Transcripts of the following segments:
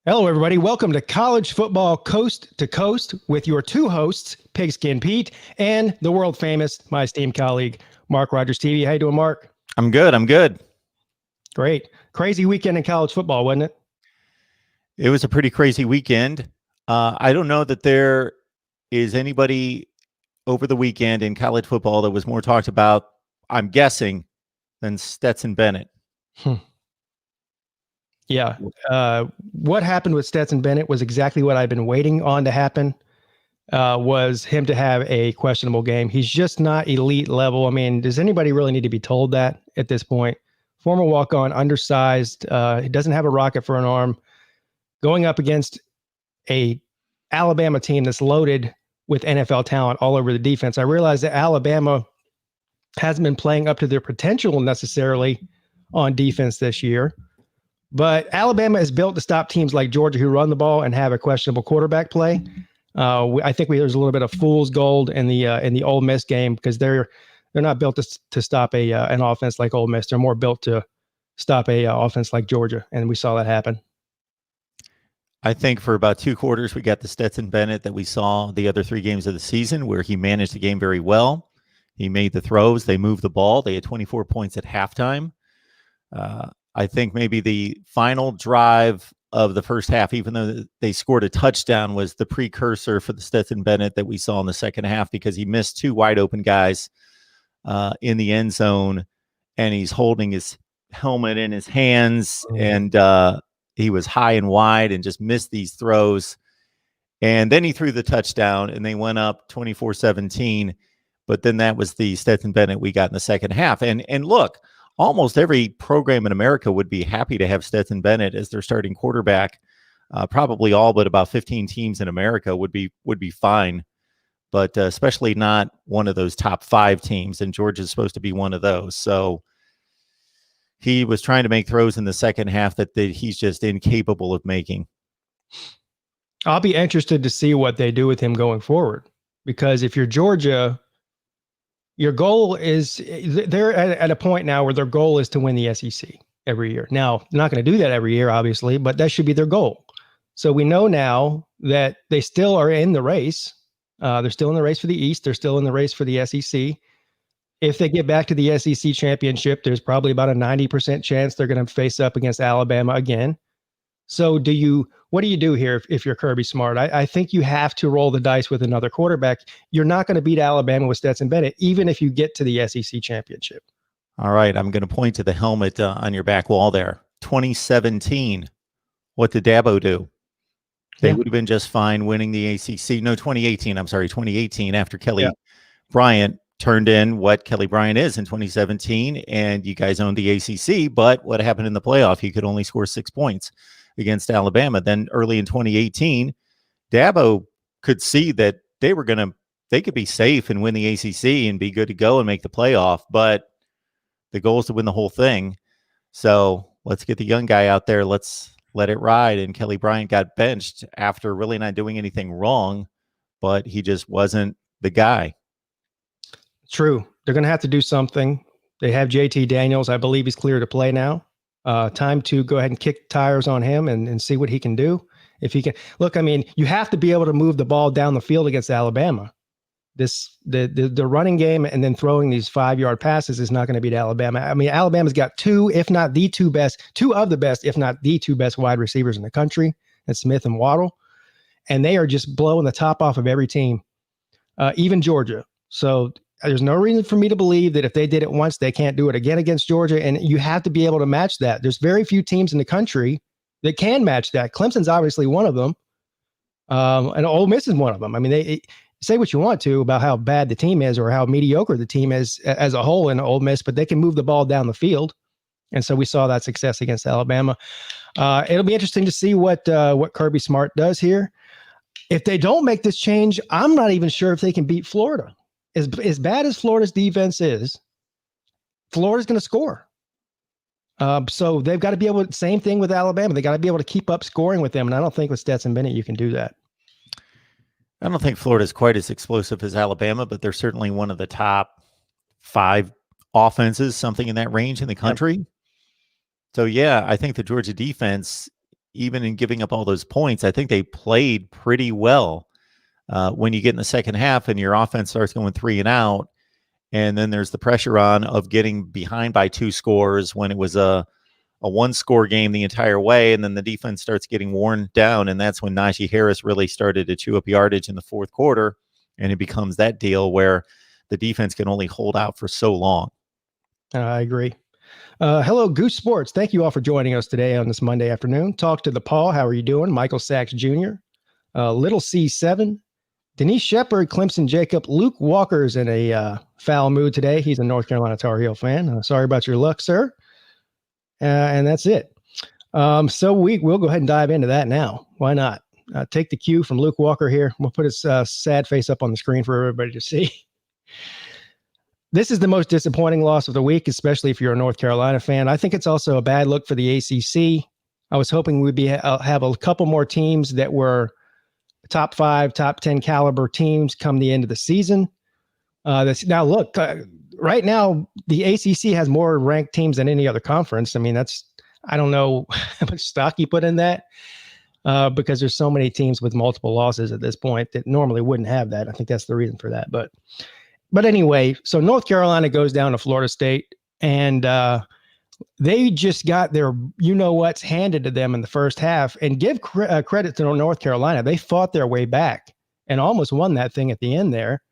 Hello, everybody. Welcome to College Football Coast to Coast with your two hosts, Pigskin Pete and the world famous, my esteemed colleague, Mark Rogers TV. How you doing, Mark? I'm good. Great. Crazy weekend in college football, wasn't it? It was a pretty crazy weekend. I don't know that there is anybody over the weekend in college football that was more talked about, I'm guessing, than Stetson Bennett. Yeah. What happened with Stetson Bennett was exactly what I've been waiting on to happen, was him to have a questionable game. He's just not elite level. I mean, does anybody really need to be told that at this point? Former walk-on, undersized. He doesn't have a rocket for an arm. Going up against a Alabama team that's loaded with NFL talent all over the defense. I realize that Alabama hasn't been playing up to their potential necessarily on defense this year. But Alabama is built to stop teams like Georgia who run the ball and have a questionable quarterback play. I think there's a little bit of fool's gold in the Ole Miss game because they're not built to stop an offense like Ole Miss. They're more built to stop a offense like Georgia, and we saw that happen. I think for about 2 quarters, we got the Stetson Bennett that we saw the other 3 games of the season, where he managed the game very well. He made the throws. They moved the ball. They had 24 points at halftime. I think maybe the final drive of the first half, even though they scored a touchdown, was the precursor for the Stetson Bennett that we saw in the second half, because he missed 2 wide open guys in the end zone, and he's holding his helmet in his hands, and he was high and wide and just missed these throws. And then he threw the touchdown, and they went up 24-17. But then that was the Stetson Bennett we got in the second half. And look, almost every program in America would be happy to have Stetson Bennett as their starting quarterback. Probably all but about 15 teams in America would be fine, but especially not one of those top 5 teams. And Georgia's supposed to be one of those. So he was trying to make throws in the second half that he's just incapable of making. I'll be interested to see what they do with him going forward, because if you're Georgia, your goal is, they're at a point now where their goal is to win the SEC every year. Now, they're not going to do that every year, obviously, but that should be their goal. So we know now that they still are in the race. They're still in the race for the East. They're still in the race for the SEC. If they get back to the SEC championship, there's probably about a 90% chance they're going to face up against Alabama again. So what do you do here if you're Kirby Smart? I think you have to roll the dice with another quarterback. You're not going to beat Alabama with Stetson Bennett, even if you get to the SEC championship. All right, I'm going to point to the helmet on your back wall there. 2017, what did Dabo do? They would have been just fine winning the ACC. No, 2018, after Kelly Bryant turned in what Kelly Bryant is in 2017, and you guys owned the ACC, but what happened in the playoff? You could only score 6 points against Alabama. Then early in 2018, Dabo could see that they could be safe and win the ACC and be good to go and make the playoff, but the goal is to win the whole thing. So let's get the young guy out there. Let's let it ride. And Kelly Bryant got benched after really not doing anything wrong, but he just wasn't the guy. True. They're going to have to do something. They have JT Daniels. I believe he's clear to play now. Time to go ahead and kick tires on him and see what he can do. If he can look, I mean, you have to be able to move the ball down the field against Alabama. The running game and then throwing these 5-yard passes is not going to beat Alabama. I mean, Alabama's got two of the best, if not the 2 best wide receivers in the country, and Smith and Waddle. And they are just blowing the top off of every team, even Georgia. So there's no reason for me to believe that if they did it once, they can't do it again against Georgia. And you have to be able to match that. There's very few teams in the country that can match that. Clemson's obviously one of them. And Ole Miss is one of them. I mean, say what you want to about how bad the team is or how mediocre the team is as a whole in Ole Miss, but they can move the ball down the field. And so we saw that success against Alabama. It'll be interesting to see what Kirby Smart does here. If they don't make this change, I'm not even sure if they can beat Florida. As bad as Florida's defense is, Florida's going to score. So they've got to be able to, same thing with Alabama. They got to be able to keep up scoring with them. And I don't think with Stetson Bennett, you can do that. I don't think Florida is quite as explosive as Alabama, but they're certainly one of the top 5 offenses, something in that range in the country. Yep. So, yeah, I think the Georgia defense, even in giving up all those points, I think they played pretty well. When you get in the second half and your offense starts going 3 and out, and then there's the pressure on of getting behind by 2 scores when it was a 1-score game the entire way, and then the defense starts getting worn down, and that's when Najee Harris really started to chew up yardage in the fourth quarter, and it becomes that deal where the defense can only hold out for so long. I agree. Hello, Goose Sports. Thank you all for joining us today on this Monday afternoon. Talk to the Paul. How are you doing? Michael Sachs Jr., Little C7, Denise Shepard, Clemson Jacob, Luke Walker's in a foul mood today. He's a North Carolina Tar Heel fan. Sorry about your luck, sir. And that's it. So we'll go ahead and dive into that now. Why not? Take the cue from Luke Walker here. We'll put his sad face up on the screen for everybody to see. This is the most disappointing loss of the week, especially if you're a North Carolina fan. I think it's also a bad look for the ACC. I was hoping we'd have a couple more teams that were top 5, top 10 caliber teams come the end of the season. Now look, right now the ACC has more ranked teams than any other conference. I mean, I don't know how much stock you put in that because there's so many teams with multiple losses at this point that normally wouldn't have that. I think that's the reason for that. But anyway, so North Carolina goes down to Florida State, and they just got their you-know-what's handed to them in the first half. And give credit to North Carolina. They fought their way back and almost won that thing at the end there.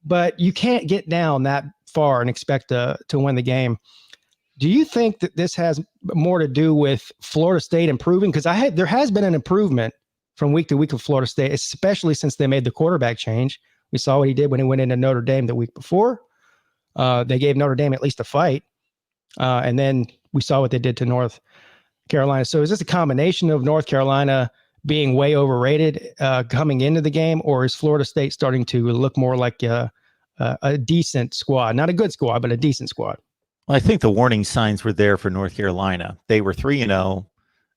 But you can't get down that far and expect to win the game. Do you think that this has more to do with Florida State improving? Because there has been an improvement from week to week of Florida State, especially since they made the quarterback change. We saw what he did when he went into Notre Dame the week before. They gave Notre Dame at least a fight. And then we saw what they did to North Carolina. So is this a combination of North Carolina being way overrated coming into the game, or is Florida State starting to look more like a decent squad? Not a good squad, but a decent squad. Well, I think the warning signs were there for North Carolina. They were 3-0,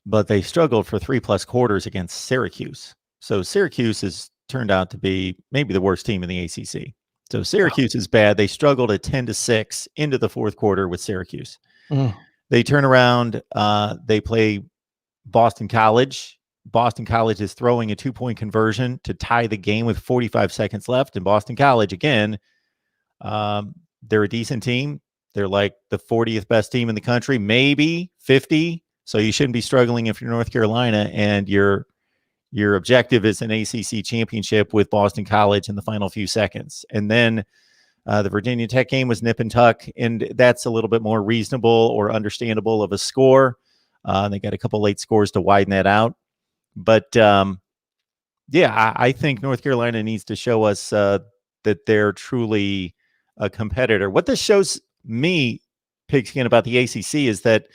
but they struggled for 3+ quarters against Syracuse. So Syracuse has turned out to be maybe the worst team in the ACC. So Syracuse is bad. They struggled at 10-6 into the fourth quarter with Syracuse. They turn around. They play Boston College. Boston College is throwing a 2-point conversion to tie the game with 45 seconds left. And Boston College, again, they're a decent team. They're like the 40th best team in the country, maybe 50. So you shouldn't be struggling if you're North Carolina and your objective is an ACC championship with Boston College in the final few seconds. And then the Virginia Tech game was nip and tuck, and that's a little bit more reasonable or understandable of a score. They got a couple late scores to widen that out. But, I think North Carolina needs to show us that they're truly a competitor. What this shows me, Pigskin, about the ACC is that,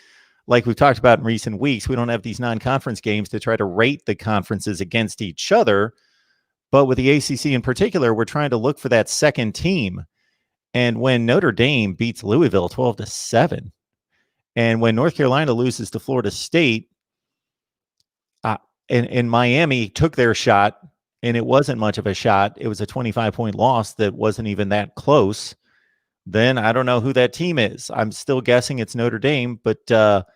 like we've talked about in recent weeks, we don't have these non-conference games to try to rate the conferences against each other. But with the ACC in particular, we're trying to look for that second team. And when Notre Dame beats Louisville 12-7, and when North Carolina loses to Florida State, and Miami took their shot, and it wasn't much of a shot. It was a 25-point loss that wasn't even that close. Then I don't know who that team is. I'm still guessing it's Notre Dame, but the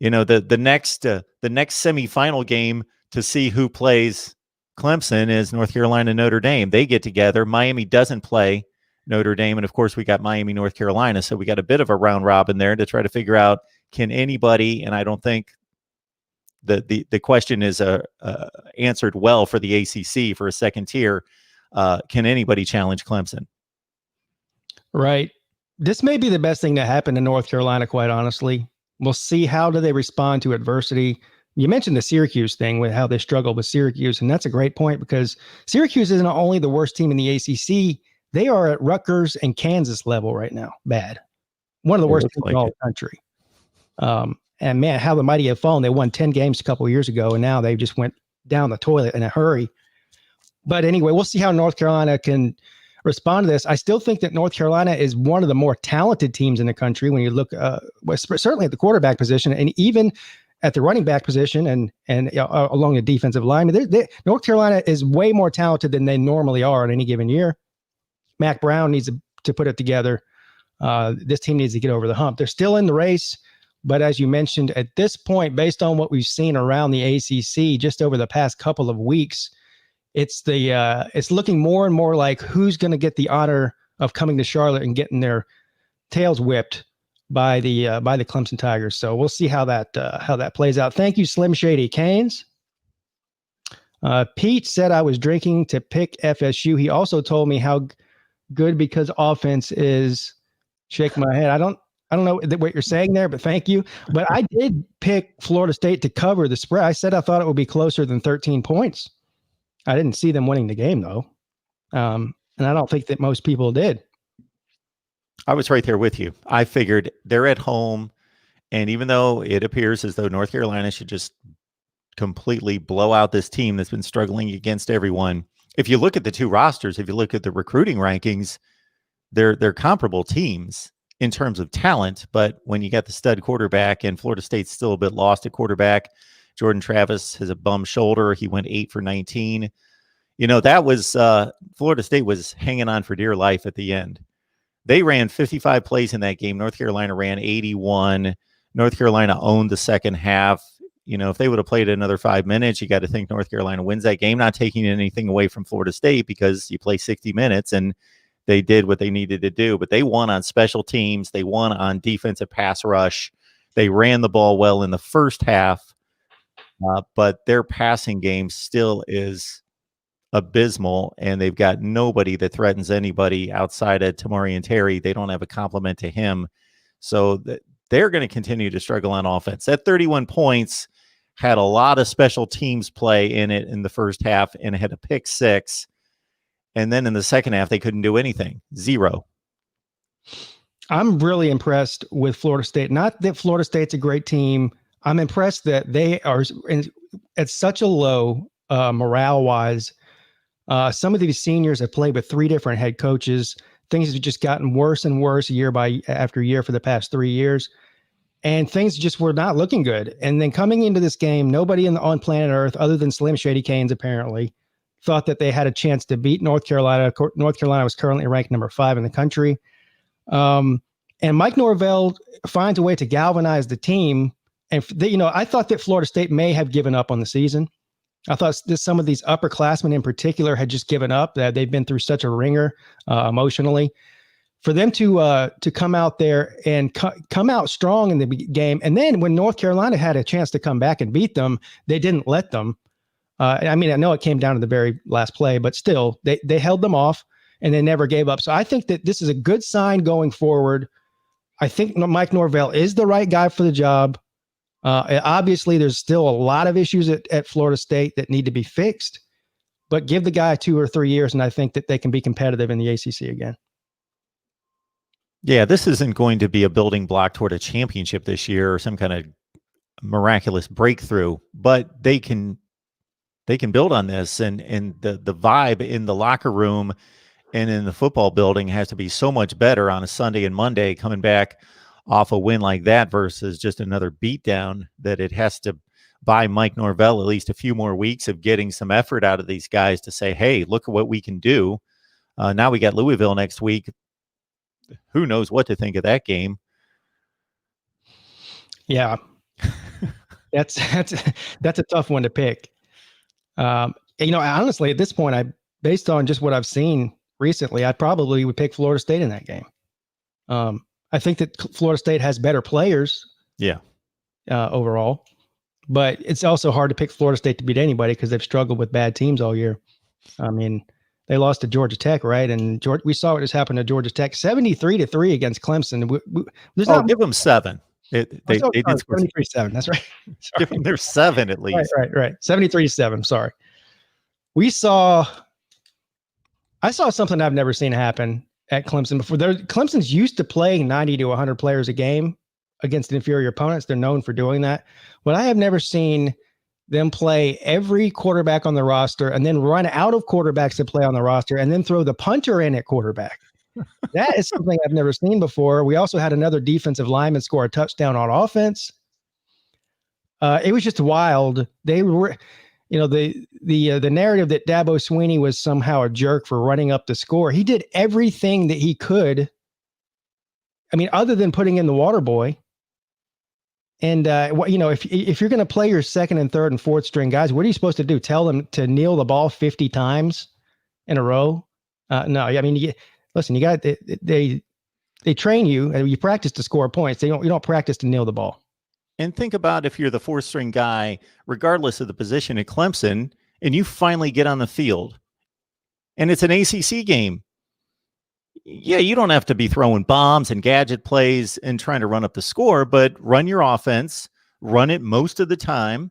next semifinal game to see who plays Clemson is North Carolina, Notre Dame. They get together. Miami doesn't play Notre Dame, and of course we got Miami, North Carolina. So we got a bit of a round robin there to try to figure out, can anybody? And I don't think the question is answered well for the ACC for a second tier. Can anybody challenge Clemson? Right. This may be the best thing to happen to North Carolina, quite honestly. We'll see how do they respond to adversity. You mentioned the Syracuse thing with how they struggled with Syracuse, and that's a great point because Syracuse isn't only the worst team in the ACC. They are at Rutgers and Kansas level right now. Bad. One of the worst teams in all the country. And man, how the mighty have fallen. They won 10 games a couple of years ago, and now they just went down the toilet in a hurry. But anyway, we'll see how North Carolina can respond to this. I still think that North Carolina is one of the more talented teams in the country when you look certainly at the quarterback position and even at the running back position and along the defensive line. North Carolina is way more talented than they normally are in any given year. Mac Brown needs to put it together. This team needs to get over the hump. They're still in the race But as you mentioned, at this point, based on what we've seen around the ACC just over the past couple of weeks, it's looking more and more like who's going to get the honor of coming to Charlotte and getting their tails whipped by the Clemson Tigers. So we'll see how that plays out. Thank you, Slim Shady Canes. Pete said I was drinking to pick FSU. He also told me how good because offense is. Shake my head. I don't know what you're saying there, but thank you. But I did pick Florida State to cover the spread. I said I thought it would be closer than 13 points. I didn't see them winning the game though, and I don't think that most people did. I was right there with you. I figured they're at home, and even though it appears as though North Carolina should just completely blow out this team that's been struggling against everyone, if you look at the two rosters, if you look at the recruiting rankings, they're comparable teams in terms of talent. But when you got the stud quarterback, and Florida State's still a bit lost at quarterback, Jordan Travis has a bum shoulder. He went 8 for 19. That was Florida State was hanging on for dear life at the end. They ran 55 plays in that game. North Carolina ran 81. North Carolina owned the second half. If they would have played another 5 minutes, you got to think North Carolina wins that game, not taking anything away from Florida State because you play 60 minutes and they did what they needed to do. But they won on special teams. They won on defensive pass rush. They ran the ball well in the first half, but their passing game still is abysmal, and they've got nobody that threatens anybody outside of Tamari and Terry. They don't have a complement to him. So they're going to continue to struggle on offense. That 31 points had a lot of special teams play in it in the first half, and it had a pick six. And then in the second half, they couldn't do anything. 0. I'm really impressed with Florida State. Not that Florida State's a great team. I'm impressed that they are at such a low morale-wise. Some of these seniors have played with 3 different head coaches. Things have just gotten worse and worse after year for the past 3 years. And things just were not looking good. And then coming into this game, nobody on planet Earth, other than Slim Shady Canes, apparently, thought that they had a chance to beat North Carolina. North Carolina was currently ranked number 5 in the country. And Mike Norvell finds a way to galvanize the team. And, I thought that Florida State may have given up on the season. I thought some of these upperclassmen in particular had just given up, that they've been through such a ringer emotionally. For them to come out there and come out strong in the game. And then when North Carolina had a chance to come back and beat them, they didn't let them. I know it came down to the very last play, but still they held them off and they never gave up. So I think that this is a good sign going forward. I think Mike Norvell is the right guy for the job. Obviously, there's still a lot of issues at Florida State that need to be fixed, but give the guy 2 or 3 years, and I think that they can be competitive in the ACC again. Yeah, this isn't going to be a building block toward a championship this year or some kind of miraculous breakthrough, but they can build on this, and the vibe in the locker room and in the football building has to be so much better on a Sunday and Monday coming back off a win like that versus just another beatdown, that it has to buy Mike Norvell at least a few more weeks of getting some effort out of these guys to say, hey, look at what we can do. Now we got Louisville next week. Who knows what to think of that game? Yeah, that's a tough one to pick. Honestly, at this point, based on just what I've seen recently, I probably would pick Florida State in that game. I think that Florida State has better players. Yeah. Overall, but it's also hard to pick Florida State to beat anybody because they've struggled with bad teams all year. I mean, they lost to Georgia Tech, right? And we saw what just happened to Georgia Tech, 73-3 against Clemson. Give them 7. They did score 73-7. That's right. Give them their 7 at least. Right. 73-7. Sorry. I saw something I've never seen happen at Clemson before. Clemson's used to playing 90 to 100 players a game against inferior opponents. They're known for doing that. But I have never seen them play every quarterback on the roster and then run out of quarterbacks to play on the roster and then throw the punter in at quarterback. That is something I've never seen before. We also had another defensive lineman score a touchdown on offense. It was just wild. They were, the narrative that Dabo Swinney was somehow a jerk for running up the score. He did everything that he could. I mean, other than putting in the water boy. And if you're going to play your second and third and fourth string guys, what are you supposed to do? Tell them to kneel the ball 50 times in a row? No, I mean, listen, you got they train you and you practice to score points. You don't practice to kneel the ball. And think about if you're the fourth string guy, regardless of the position at Clemson, and you finally get on the field, and it's an ACC game. Yeah, you don't have to be throwing bombs and gadget plays and trying to run up the score, but run your offense, run it most of the time,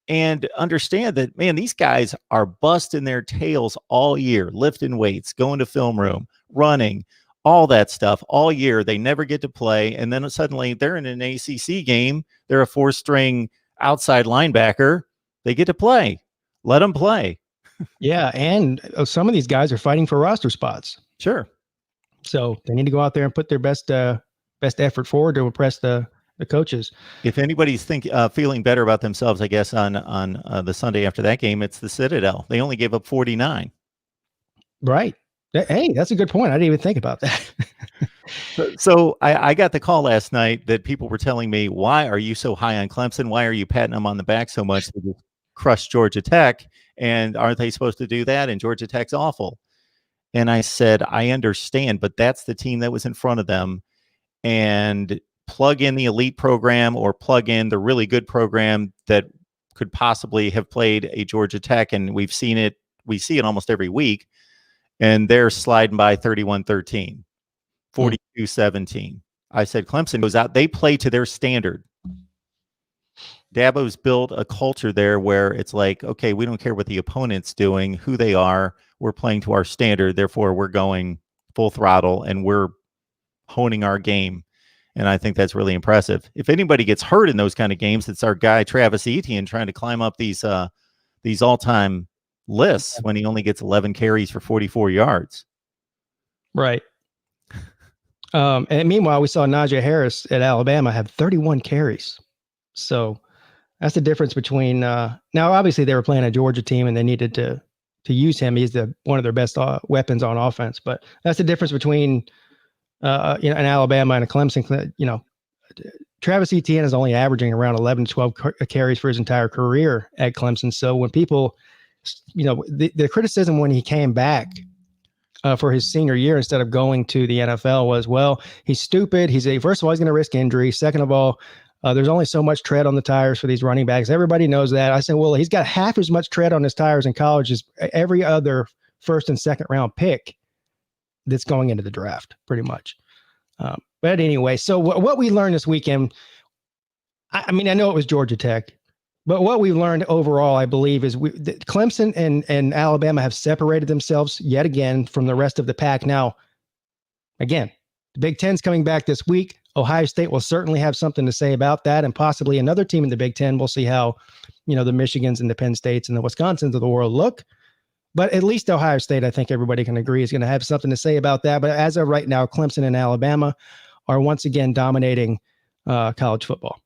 and understand that, man, these guys are busting their tails all year, lifting weights, going to film room, running, all that stuff all year. They never get to play. And then suddenly they're in an ACC game. They're a four-string outside linebacker. They get to play. Let them play. Yeah, and some of these guys are fighting for roster spots. Sure. So they need to go out there and put their best effort forward to impress the coaches. If anybody's feeling better about themselves, I guess on the Sunday after that game, it's the Citadel. They only gave up 49. Right. Hey, that's a good point. I didn't even think about that. So I got the call last night that people were telling me, why are you so high on Clemson? Why are you patting them on the back so much? They just crushed Georgia Tech, and aren't they supposed to do that? And Georgia Tech's awful. And I said, I understand, but that's the team that was in front of them. And plug in the elite program or plug in the really good program that could possibly have played a Georgia Tech. And we've seen it. We see it almost every week. And they're sliding by 31-13, 42-17. I said, Clemson goes out. They play to their standard. Dabo's built a culture there where it's like, okay, we don't care what the opponent's doing, who they are. We're playing to our standard. Therefore, we're going full throttle and we're honing our game. And I think that's really impressive. If anybody gets hurt in those kind of games, it's our guy, Travis Etienne, trying to climb up these all-time lists when he only gets 11 carries for 44 yards. Right. And meanwhile, we saw Najee Harris at Alabama have 31 carries. So that's the difference between now, obviously they were playing a Georgia team and they needed to use him. He's one of their best weapons on offense, but that's the difference between an Alabama and a Clemson. Travis Etienne is only averaging around 11 to 12 carries for his entire career at Clemson. So when people, the criticism when he came back for his senior year instead of going to the NFL was, well, he's stupid. First of all, he's going to risk injury. Second of all, there's only so much tread on the tires for these running backs. Everybody knows that. I said, well, he's got half as much tread on his tires in college as every other first and second round pick that's going into the draft, pretty much. But anyway, so what we learned this weekend, I mean, I know it was Georgia Tech, but what we learned overall, I believe, is that Clemson and Alabama have separated themselves yet again from the rest of the pack. Now, again, the Big Ten's coming back this week. Ohio State will certainly have something to say about that, and possibly another team in the Big Ten. We'll see how, the Michigans and the Penn States and the Wisconsins of the world look. But at least Ohio State, I think everybody can agree, is going to have something to say about that. But as of right now, Clemson and Alabama are once again dominating college football.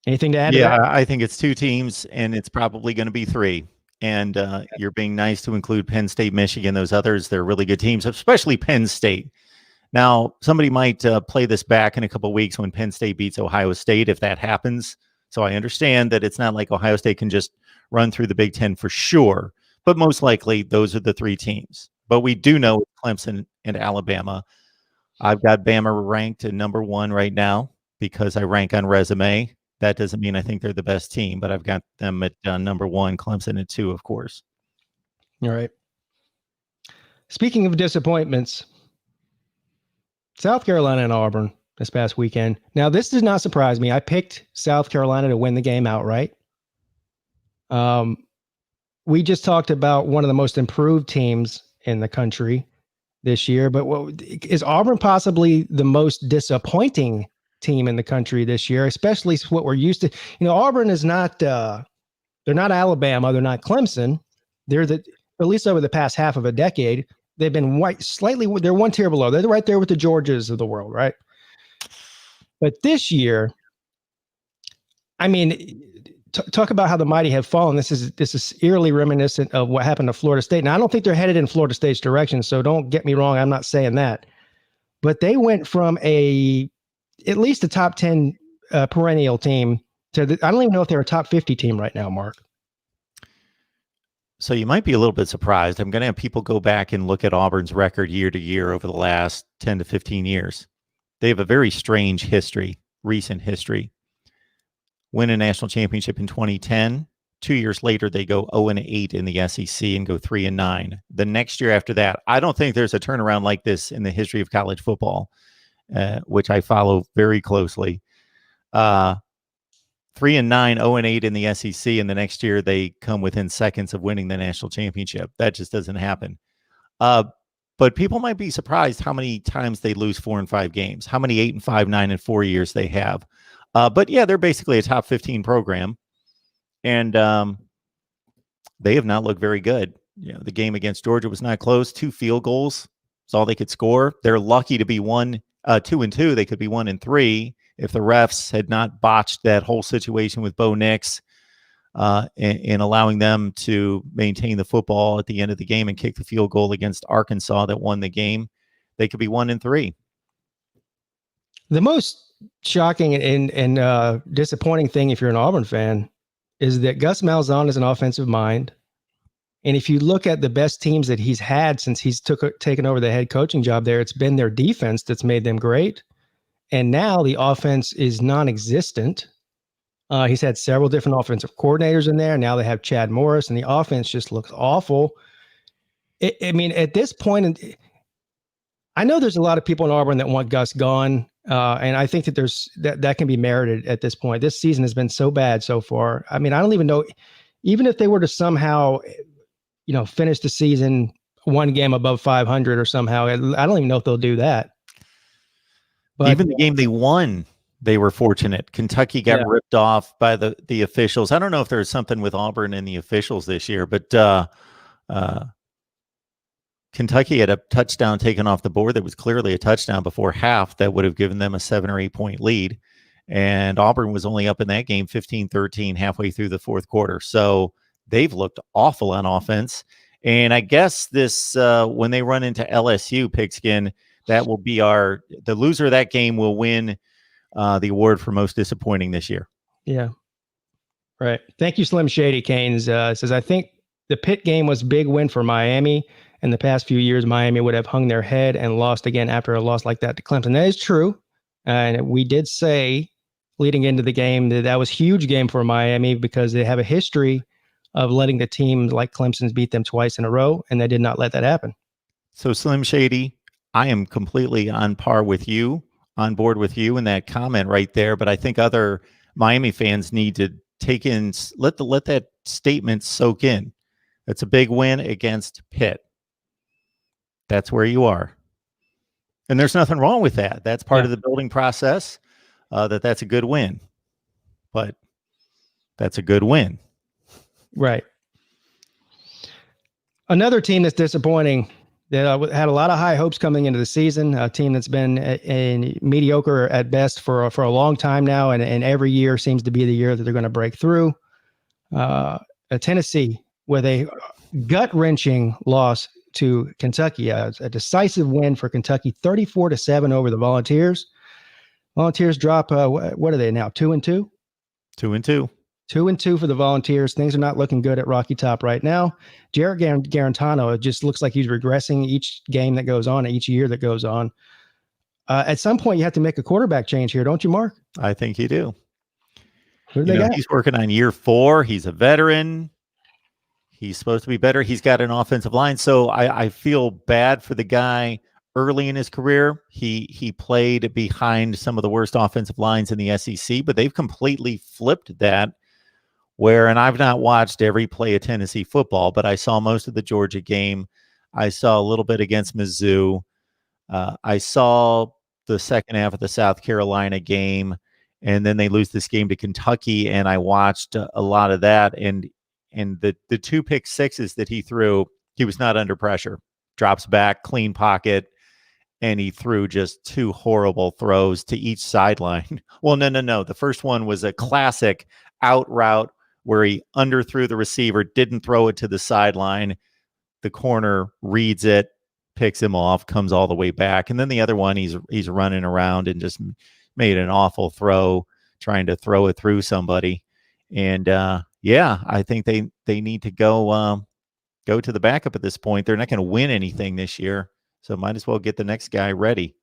Anything to add to that? Yeah, I think it's two teams, and it's probably going to be three. And you're being nice to include Penn State, Michigan, those others. They're really good teams, especially Penn State. Now, somebody might play this back in a couple of weeks when Penn State beats Ohio State, if that happens. So I understand that it's not like Ohio State can just run through the Big Ten for sure. But most likely, those are the three teams. But we do know Clemson and Alabama. I've got Bama ranked at number 1 right now because I rank on resume. That doesn't mean I think they're the best team, but I've got them at number 1, Clemson at 2, of course. All right. Speaking of disappointments, South Carolina and Auburn this past weekend. Now, this does not surprise me. I picked South Carolina to win the game outright. We just talked about one of the most improved teams in the country this year, but is Auburn possibly the most disappointing team in the country this year, especially what we're used to? Auburn is not, they're not Alabama. They're not Clemson. They're at least over the past half of a decade, they've been they're one tier below. They're right there with the Georgias of the world, right? But this year, I mean, talk about how the mighty have fallen. This is eerily reminiscent of what happened to Florida State. Now, I don't think they're headed in Florida State's direction, so don't get me wrong. I'm not saying that. but they went from at least a top 10 perennial team to I don't even know if they're a top 50 team right now, Mark. So you might be a little bit surprised. I'm going to have people go back and look at Auburn's record year to year over the last 10 to 15 years. They have a very strange history, recent history. Win a national championship in 2010. 2 years later, they go 0-8 in the SEC and go 3-9. The next year after that, I don't think there's a turnaround like this in the history of college football, which I follow very closely. 3-9, 0-8 in the SEC, and the next year they come within seconds of winning the national championship. That just doesn't happen. But people might be surprised how many times they lose 4 and 5 games, how many 8 and 5, 9 and 4 years they have. But yeah, they're basically a top 15 program, and they have not looked very good. You know, the game against Georgia was not close. 2 field goals is all they could score. They're lucky to be 2-2. They could be 1-3 if the refs had not botched that whole situation with Bo Nix in allowing them to maintain the football at the end of the game and kick the field goal against Arkansas that won the game. They could be 1-3. The most shocking and disappointing thing, if you're an Auburn fan, is that Gus Malzahn is an offensive mind. And if you look at the best teams that he's had since he's taken over the head coaching job there, it's been their defense that's made them great. And now the offense is non-existent. He's had several different offensive coordinators in there. Now they have Chad Morris, and the offense just looks awful. I mean, at this point, I know there's a lot of people in Auburn that want Gus gone. And I think that that can be merited at this point. This season has been so bad so far. I mean, I don't even know, even if they were to somehow, finish the season 1 game above 500 or somehow, I don't even know if they'll do that. But even the game they won, they were fortunate. Kentucky got ripped off by the officials. I don't know if there's something with Auburn and the officials this year, but Kentucky had a touchdown taken off the board that was clearly a touchdown before half that would have given them a 7 or 8 point lead. And Auburn was only up in that game 15-13 halfway through the fourth quarter. So they've looked awful on offense. And I guess this, when they run into LSU, Pigskin, that will be the loser of that game will win the award for most disappointing this year. Yeah. Right. Thank you, Slim Shady. Canes says, I think the Pitt game was a big win for Miami. In the past few years, Miami would have hung their head and lost again after a loss like that to Clemson. That is true. And we did say leading into the game that was a huge game for Miami because they have a history of letting the team like Clemson's beat them twice in a row, and they did not let that happen. So Slim Shady, I am completely on board with you in that comment right there. But I think other Miami fans need to let that statement soak in. That's a big win against Pitt. That's where you are. And there's nothing wrong with that. That's part of the building process, that's a good win. But that's a good win. Right. Another team that's disappointing that had a lot of high hopes coming into the season, a team that's been a mediocre at best for a long time now, and every year seems to be the year that they're going to break through. Tennessee with a gut-wrenching loss to Kentucky, a decisive win for Kentucky, 34-7 over the Volunteers. Volunteers drop, what are they now, 2-2? 2-2. 2-2 for the Volunteers. Things are not looking good at Rocky Top right now. Jarrett Garantano, it just looks like he's regressing each game that goes on, each year that goes on. At some point, you have to make a quarterback change here, don't you, Mark? I think you do. Who do they got? He's working on year 4. He's a veteran. He's supposed to be better. He's got an offensive line. So I feel bad for the guy early in his career. He played behind some of the worst offensive lines in the SEC, but they've completely flipped that. And I've not watched every play of Tennessee football, but I saw most of the Georgia game. I saw a little bit against Mizzou. I saw the second half of the South Carolina game, and then they lose this game to Kentucky, and I watched a lot of that. And the 2 pick sixes that he threw, he was not under pressure. Drops back, clean pocket, and he threw just 2 horrible throws to each sideline. Well, no. The first one was a classic out route where he underthrew the receiver, didn't throw it to the sideline. The corner reads it, picks him off, comes all the way back. And then the other one, he's running around and just made an awful throw, trying to throw it through somebody. And I think they need to go to the backup at this point. They're not going to win anything this year, so might as well get the next guy ready.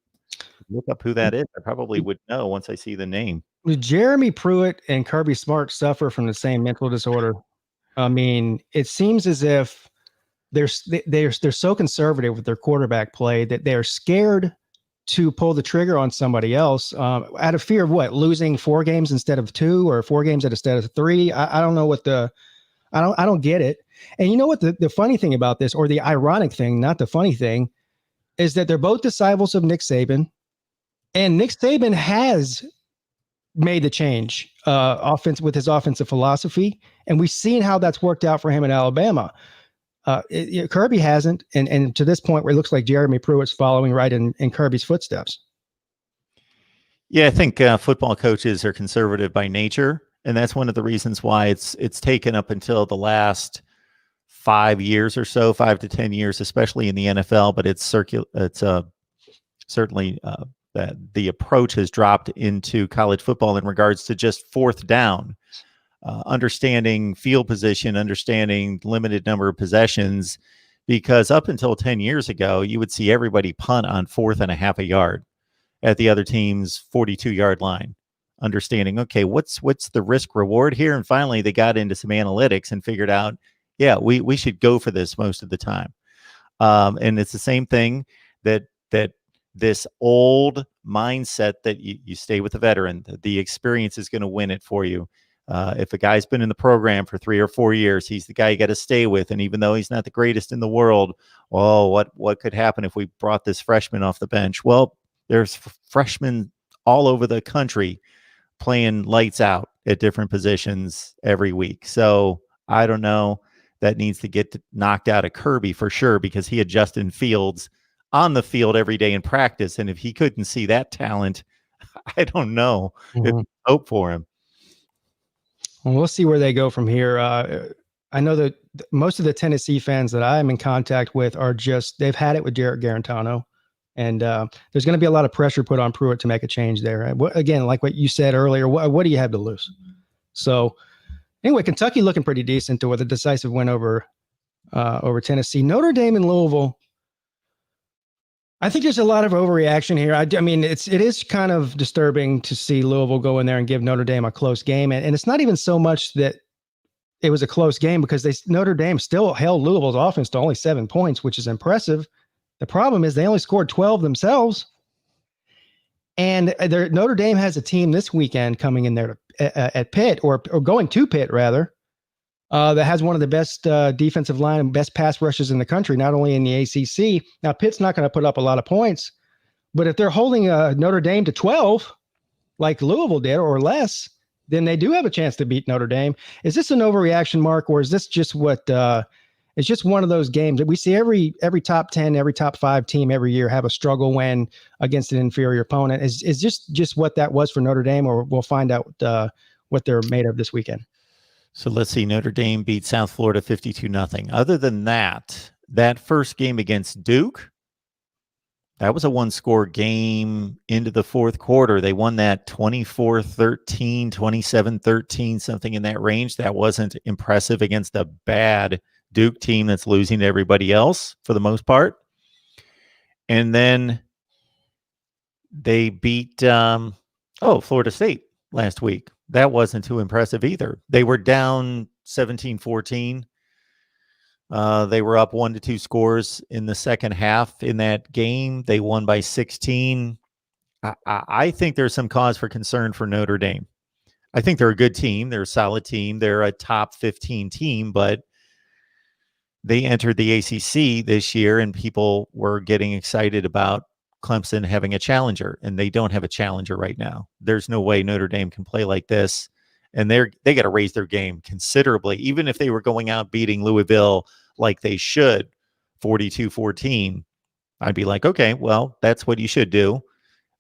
Look up who that is. I probably would know once I see the name. Jeremy Pruitt and Kirby Smart suffer from the same mental disorder. I mean, it seems as if they're so conservative with their quarterback play that they're scared to pull the trigger on somebody else out of fear of what, losing 4 games instead of 2 or 4 games instead of 3. I don't know what I don't get it. And you know what the funny thing about this, or the ironic thing, not the funny thing, is that they're both disciples of Nick Saban, and Nick Saban has made the change with his offensive philosophy, and we've seen how that's worked out for him in Alabama. Kirby hasn't, and to this point where it looks like Jeremy Pruitt's following right in Kirby's footsteps. Yeah, I think football coaches are conservative by nature, and that's one of the reasons why it's taken up until the last 5 years or so, 5 to 10 years, especially in the NFL. But it's certainly that the approach has dropped into college football in regards to just fourth down. Understanding field position, understanding limited number of possessions, because up until 10 years ago, you would see everybody punt on 4th and a half a yard at the other team's 42-yard line, understanding, okay, what's the risk reward here? And finally, they got into some analytics and figured out, yeah, we should go for this most of the time. And it's the same thing that this old mindset that you stay with the veteran, the experience is going to win it for you. If a guy's been in the program for 3 or 4 years, he's the guy you got to stay with. And even though he's not the greatest in the world, well, what could happen if we brought this freshman off the bench? Well, there's freshmen all over the country playing lights out at different positions every week. So I don't know. That needs to get knocked out of Kirby for sure, because he had Justin Fields on the field every day in practice. And if he couldn't see that talent, I don't know if hope for him. Well, we'll see where they go from here. I know that most of the Tennessee fans that I'm in contact with they've had it with Jarrett Garantano. And there's going to be a lot of pressure put on Pruitt to make a change there. Again, like what you said earlier, what do you have to lose? So anyway, Kentucky looking pretty decent with a decisive win over Tennessee. Notre Dame and Louisville, I think there's a lot of overreaction here. I mean, it is kind of disturbing to see Louisville go in there and give Notre Dame a close game. And it's not even so much that it was a close game, because Notre Dame still held Louisville's offense to only 7 points, which is impressive. The problem is they only scored 12 themselves. And Notre Dame has a team this weekend coming in there at Pitt, or going to Pitt rather, that has one of the best defensive line and best pass rushes in the country, not only in the ACC. Now, Pitt's not going to put up a lot of points, but if they're holding Notre Dame to 12, like Louisville did, or less, then they do have a chance to beat Notre Dame. Is this an overreaction, Mark, or is this just it's just one of those games that we see every top 10, every top 5 team every year have a struggle win against an inferior opponent? Is just what that was for Notre Dame, or we'll find out what they're made of this weekend? So let's see. Notre Dame beat South Florida 52-0. Other than that first game against Duke, that was a 1-score game into the fourth quarter. They won that 24-13, 27-13, something in that range. That wasn't impressive against a bad Duke team that's losing to everybody else for the most part. And then they beat Florida State last week. That wasn't too impressive either. They were down 17-14. They were up 1 to 2 scores in the second half in that game. They won by 16. I think there's some cause for concern for Notre Dame. I think they're a good team. They're a solid team. They're a top 15 team, but they entered the ACC this year, and people were getting excited about Clemson having a challenger, and they don't have a challenger right now. There's no way Notre Dame can play like this, and they got to raise their game considerably. Even if they were going out beating Louisville like they should, 42-14, I'd be like, okay, well, that's what you should do.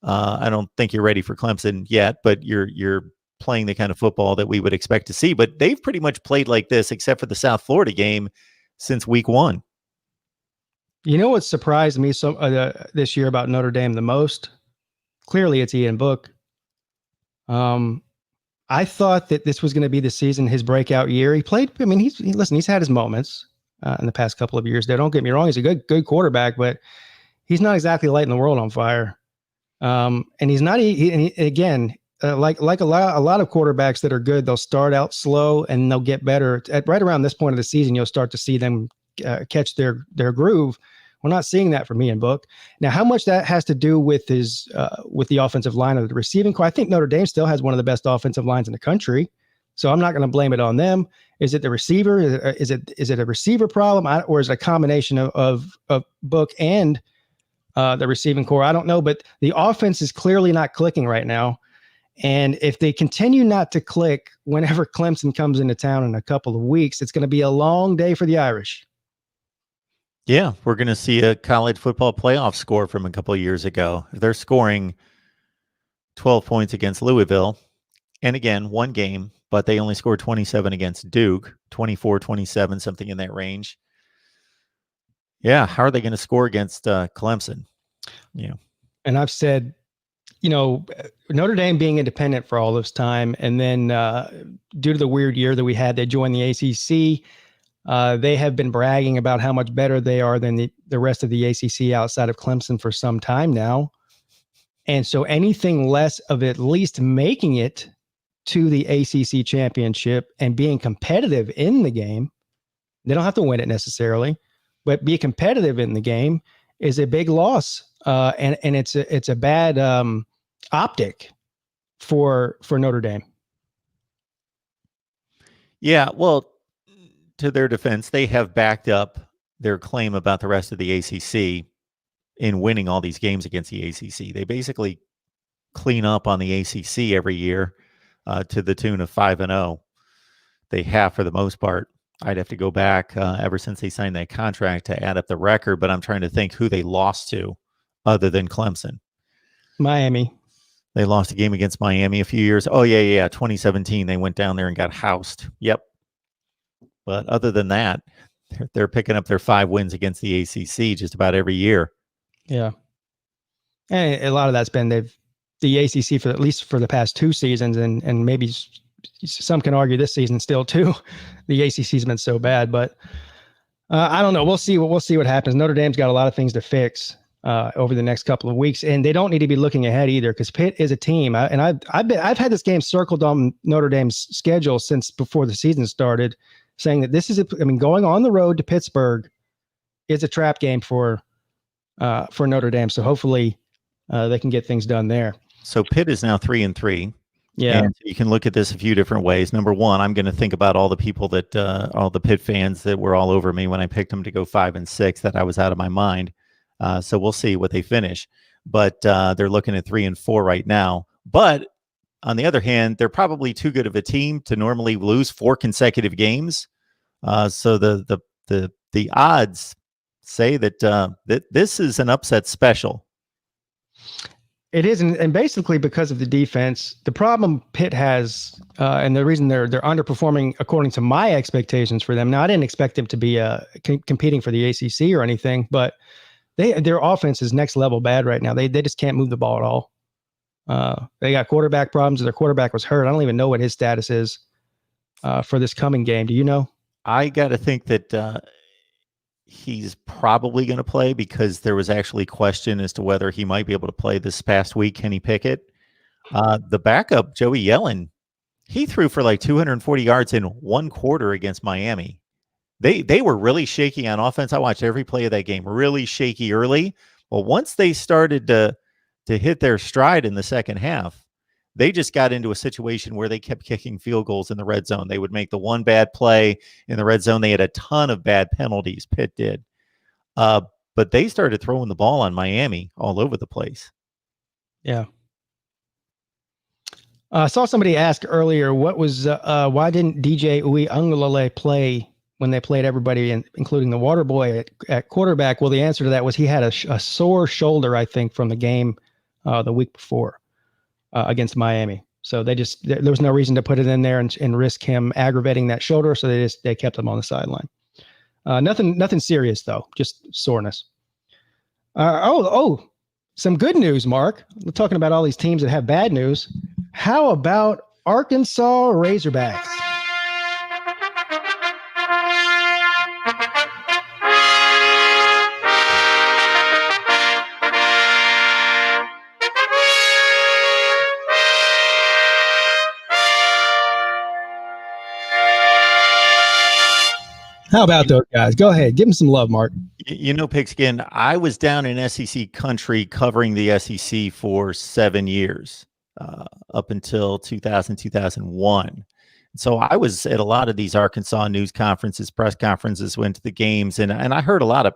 I don't think you're ready for Clemson yet, but you're playing the kind of football that we would expect to see. But they've pretty much played like this, except for the South Florida game, since week 1. You know what surprised me this year about Notre Dame the most? Clearly, it's Ian Book. I thought that this was going to be the season, his breakout year. He played. I mean, he's had his moments in the past couple of years. There, don't get me wrong, he's a good quarterback, but he's not exactly lighting the world on fire. And he's not. Again, like a lot of quarterbacks that are good, they'll start out slow and they'll get better. At right around this point of the season, you'll start to see them catch their groove. We're not seeing that from Ian Book. Now, how much that has to do with his with the offensive line of the receiving core? I think Notre Dame still has one of the best offensive lines in the country, so I'm not going to blame it on them. Is it the receiver? Is it a receiver problem, or is it a combination of Book and the receiving core? I don't know, but the offense is clearly not clicking right now. And if they continue not to click whenever Clemson comes into town in a couple of weeks, it's going to be a long day for the Irish. Yeah, we're going to see a college football playoff score from a couple of years ago. If they're scoring 12 points against Louisville, and again, one game, but they only scored 27 against Duke, 24, 27, something in that range. Yeah, how are they going to score against Clemson? Yeah. And I've said, Notre Dame being independent for all this time, and then due to the weird year that we had, they joined the ACC. They have been bragging about how much better they are than the rest of the ACC outside of Clemson for some time now. And so anything less of at least making it to the ACC championship and being competitive in the game, they don't have to win it necessarily, but be competitive in the game is a big loss. And it's a bad optic for Notre Dame. Yeah, well, to their defense, they have backed up their claim about the rest of the ACC in winning all these games against the ACC. They basically clean up on the ACC every year to the tune of 5-0. They have for the most part. I'd have to go back ever since they signed that contract to add up the record, but I'm trying to think who they lost to other than Clemson. Miami. They lost a game against Miami a few years. Oh, yeah. 2017, they went down there and got housed. Yep. But other than that, they're picking up their 5 wins against the ACC just about every year. Yeah. And a lot of that's been the ACC for at least for the past 2 seasons, and maybe some can argue this season still too. The ACC's been so bad, but I don't know. We'll see what happens. Notre Dame's got a lot of things to fix over the next couple of weeks, and they don't need to be looking ahead either, because Pitt is a team. I've had this game circled on Notre Dame's schedule since before the season started, saying that this is going on the road to Pittsburgh is a trap game for Notre Dame. So hopefully they can get things done there. So Pitt is now 3-3. Yeah. And you can look at this a few different ways. Number one, I'm going to think about all the people that, all the Pitt fans that were all over me when I picked them to go 5-6, that I was out of my mind. So we'll see what they finish. But they're looking at 3-4 right now. But on the other hand, they're probably too good of a team to normally lose 4 consecutive games. So the odds say that this is an upset special. It is, and basically because of the defense, the problem Pitt has, and the reason they're underperforming according to my expectations for them. Now, I didn't expect them to be competing for the ACC or anything, but their offense is next level bad right now. They just can't move the ball at all. They got quarterback problems. Their quarterback was hurt. I don't even know what his status is for this coming game. Do you know? I got to think that he's probably going to play, because there was actually question as to whether he might be able to play this past week. Kenny Pickett, the backup, Joey Yellen, he threw for like 240 yards in 1 quarter against Miami. They were really shaky on offense. I watched every play of that game, really shaky early. Well, once they started to hit their stride in the second half, they just got into a situation where they kept kicking field goals in the red zone. They would make the one bad play in the red zone. They had a ton of bad penalties, Pitt did. But they started throwing the ball on Miami all over the place. Yeah. I saw somebody ask earlier, why didn't DJ Uiagalelei play when they played everybody, including the water boy at quarterback? Well, the answer to that was he had a sore shoulder, I think, from the game the week before. Against Miami. So there was no reason to put it in there and risk him aggravating that shoulder. So they kept him on the sideline. Nothing serious though, just soreness. Some good news, Mark. We're talking about all these teams that have bad news. How about Arkansas Razorbacks? How about those guys? Go ahead. Give them some love, Mark. Pigskin, I was down in SEC country covering the SEC for 7 years, up until 2001. So I was at a lot of these Arkansas news conferences, press conferences, went to the games, and I heard a lot of,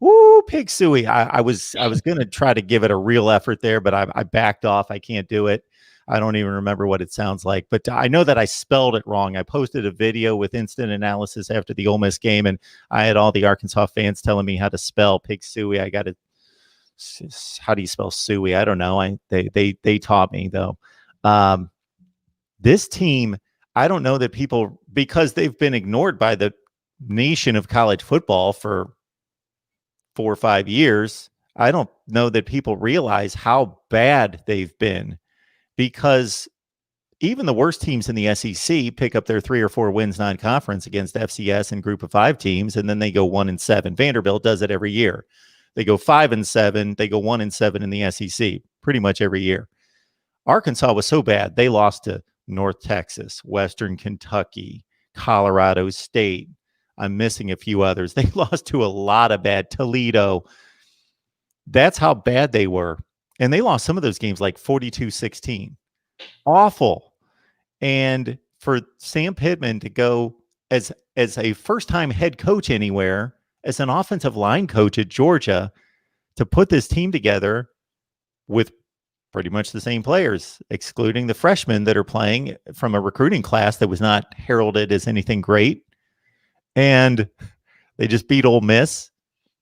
"Woo, pig suey." I was going to try to give it a real effort there, but I backed off. I can't do it. I don't even remember what it sounds like, but I know that I spelled it wrong. I posted a video with instant analysis after the Ole Miss game, and I had all the Arkansas fans telling me how to spell pig suey. I got to, how do you spell suey? I don't know. They taught me though. This team, I don't know that people, because they've been ignored by the nation of college football for 4 or 5 years. I don't know that people realize how bad they've been, because even the worst teams in the SEC pick up their 3 or 4 wins non-conference against FCS and group of 5 teams, and then they go 1-7. Vanderbilt does it every year. They go 5-7. They go 1-7 in the SEC pretty much every year. Arkansas was so bad. They lost to North Texas, Western Kentucky, Colorado State. I'm missing a few others. They lost to a lot of bad, Toledo. That's how bad they were. And they lost some of those games like 42-16. Awful. And for Sam Pittman to go as a first-time head coach anywhere, as an offensive line coach at Georgia, to put this team together with pretty much the same players, excluding the freshmen that are playing from a recruiting class that was not heralded as anything great. And they just beat Ole Miss.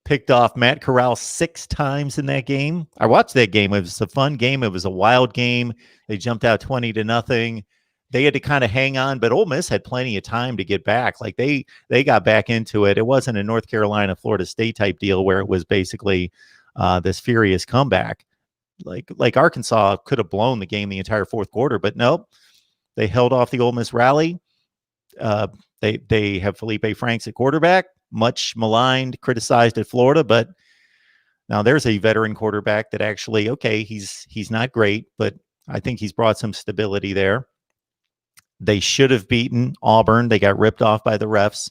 Picked off Matt Corral 6 times in that game. I watched that game. It was a fun game. It was a wild game. They jumped out 20-0. They had to kind of hang on, but Ole Miss had plenty of time to get back. Like they got back into it. It wasn't a North Carolina, Florida State type deal where it was basically this furious comeback. Like Arkansas could have blown the game the entire fourth quarter, but nope. They held off the Ole Miss rally. They have Felipe Franks at quarterback. Much maligned, criticized at Florida, but now there's a veteran quarterback that actually, okay, he's not great, but I think he's brought some stability there. They should have beaten Auburn. They got ripped off by the refs.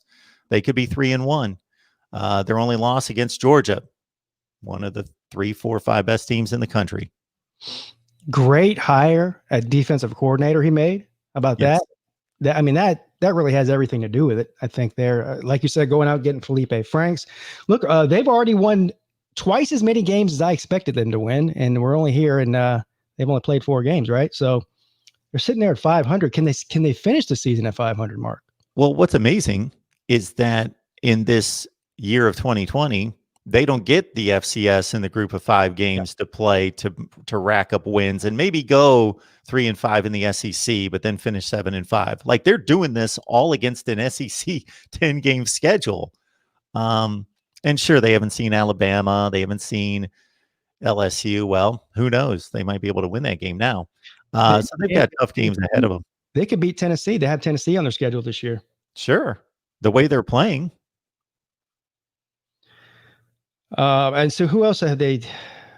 They could be 3-1. Their only loss against Georgia, one of the 3, 4, 5 best teams in the country. Great hire at defensive coordinator he made. How about Yes. that? That really has everything to do with it. I think they're, like you said, going out getting Felipe Franks. Look, they've already won twice as many games as I expected them to win, and we're only here, and they've only played 4 games, right? So they're sitting there at 500. Can they finish the season at 500, Mark? Well, what's amazing is that in this year of 2020, they don't get the FCS and the group of 5 games to play to rack up wins and maybe go 3-5 in the SEC, but then finish 7-5. Like they're doing this all against an SEC 10-game schedule. And sure, they haven't seen Alabama. They haven't seen LSU. Well, who knows? They might be able to win that game now. So they've got tough games ahead of them. They could beat Tennessee. They have Tennessee on their schedule this year. Sure. The way they're playing. And so who else have they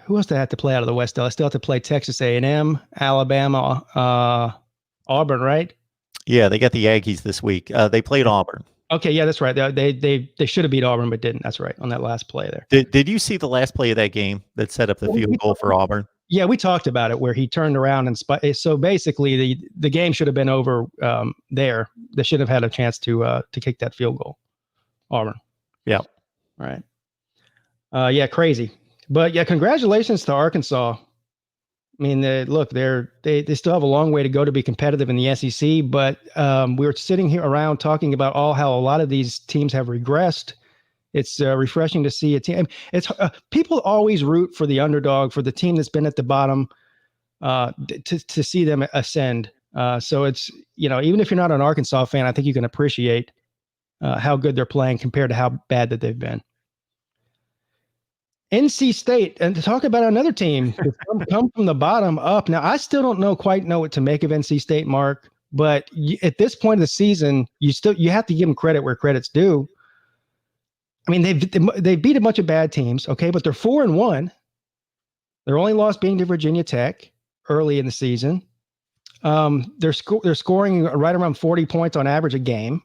had to play out of the West? They still have to play Texas A&M, Alabama, Auburn, right? Yeah, they got the Aggies this week. They played Auburn. Okay, yeah, that's right. They should have beat Auburn, but didn't. That's right, on that last play there. Did you see the last play of that game that set up the field goal for Auburn? Yeah, we talked about it where he turned around and so basically the game should have been over there. They should have had a chance to kick that field goal. Auburn. Yeah. Right. Yeah, crazy. But yeah, congratulations to Arkansas. I mean, look, they still have a long way to go to be competitive in the SEC, but we're sitting here around talking about how a lot of these teams have regressed. It's refreshing to see a team. It's people always root for the underdog, for the team that's been at the bottom, to see them ascend. So it's, even if you're not an Arkansas fan, I think you can appreciate how good they're playing compared to how bad that they've been. NC State, and to talk about another team to come from the bottom up. Now, I still don't quite know what to make of NC State, Mark. But at this point of the season, you have to give them credit where credit's due. I mean, they've beat a bunch of bad teams, okay, but they're 4-1. Their only loss being to Virginia Tech early in the season. They're scoring right around 40 points on average a game,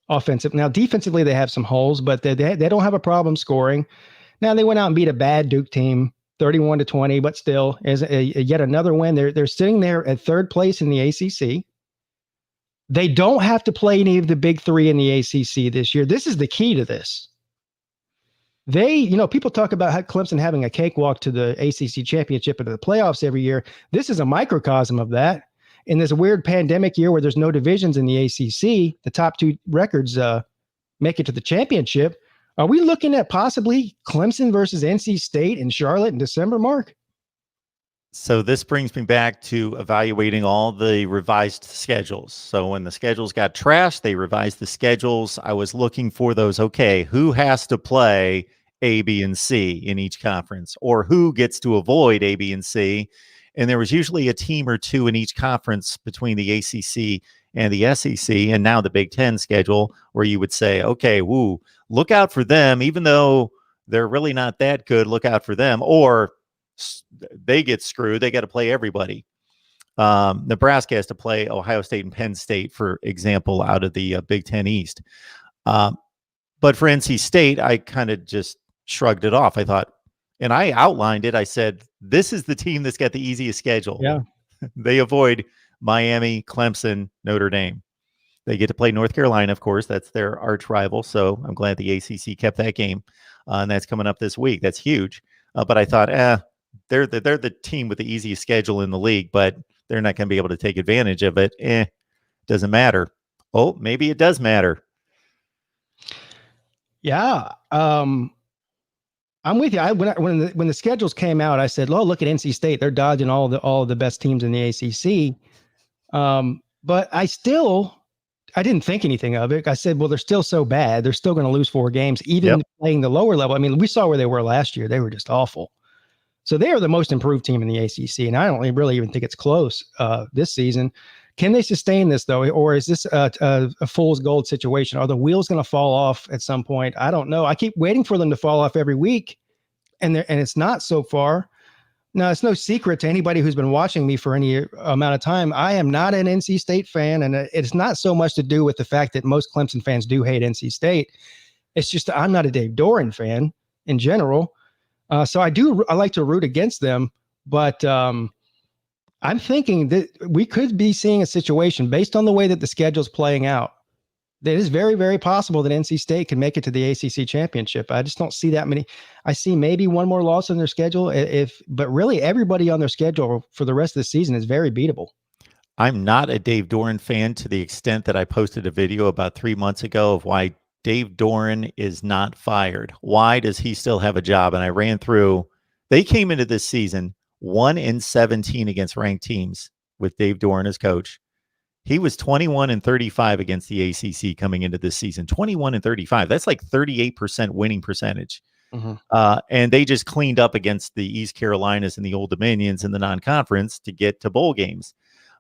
offensive. Now, defensively, they have some holes, but they don't have a problem scoring. Now, they went out and beat a bad Duke team, 31-20, but still, is yet another win. They're sitting there at third place in the ACC. They don't have to play any of the big three in the ACC this year. This is the key to this. People talk about how Clemson having a cakewalk to the ACC championship and to the playoffs every year. This is a microcosm of that. In this weird pandemic year where there's no divisions in the ACC, the top two records make it to the championship. Are we looking at possibly Clemson versus NC State in Charlotte in December, Mark? So this brings me back to evaluating all the revised schedules. So when the schedules got trashed, they revised the schedules. I was looking for those. Okay, who has to play A, B, and C in each conference, or who gets to avoid A, B, and C? And there was usually a team or two in each conference between the ACC and the SEC, and now the Big Ten schedule, where you would say, okay, look out for them, even though they're really not that good. Look out for them, or they get screwed. They got to play everybody. Nebraska has to play Ohio State and Penn State, for example, out of the Big Ten East. But for NC State, I kind of just shrugged it off. I thought, and I outlined it. I said, this is the team that's got the easiest schedule. Yeah. They avoid Miami, Clemson, Notre Dame. They get to play North Carolina, of course. That's their arch rival. So I'm glad the ACC kept that game. And that's coming up this week. That's huge. But I thought, they're the team with the easiest schedule in the league, but they're not going to be able to take advantage of it. Doesn't matter. Oh, maybe it does matter. Yeah. I'm with you. When the schedules came out, I said, "Oh, look at NC State. They're dodging all the best teams in the ACC." But I didn't think anything of it. I said, "Well, they're still so bad. They're still going to lose 4 games, even playing the lower level." I mean, we saw where they were last year. They were just awful. So they are the most improved team in the ACC, and I don't really even think it's close this season. Can they sustain this, though, or is this a fool's gold situation? Are the wheels going to fall off at some point? I don't know. I keep waiting for them to fall off every week, and it's not so far. Now, it's no secret to anybody who's been watching me for any amount of time. I am not an NC State fan, and it's not so much to do with the fact that most Clemson fans do hate NC State. It's just I'm not a Dave Doran fan in general. So I like to root against them, but I'm thinking that we could be seeing a situation based on the way that the schedule's playing out. That it is very, very possible that NC State can make it to the ACC championship. I just don't see that many. I see maybe one more loss on their schedule, but really everybody on their schedule for the rest of the season is very beatable. I'm not a Dave Doran fan to the extent that I posted a video about 3 months ago of why Dave Doran is not fired. Why does he still have a job? And I ran through, they came into this season 1-17 against ranked teams with Dave Doran as coach. He was 21-35 against the ACC coming into this season. 21-35. That's like 38% winning percentage. Mm-hmm. And they just cleaned up against the East Carolinas and the Old Dominions in the non-conference to get to bowl games.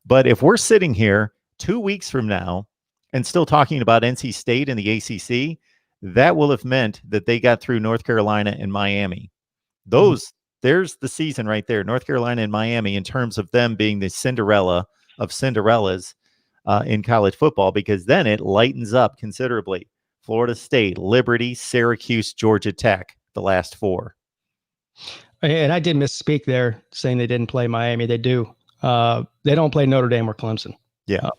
But if we're sitting here 2 weeks from now and still talking about NC State and the ACC, that will have meant that they got through North Carolina and Miami. There's the season right there, North Carolina and Miami, in terms of them being the Cinderella of Cinderellas in college football, because then it lightens up considerably. Florida State, Liberty, Syracuse, Georgia Tech, the last 4. And I did misspeak there, saying they didn't play Miami. They do. They don't play Notre Dame or Clemson. Yeah.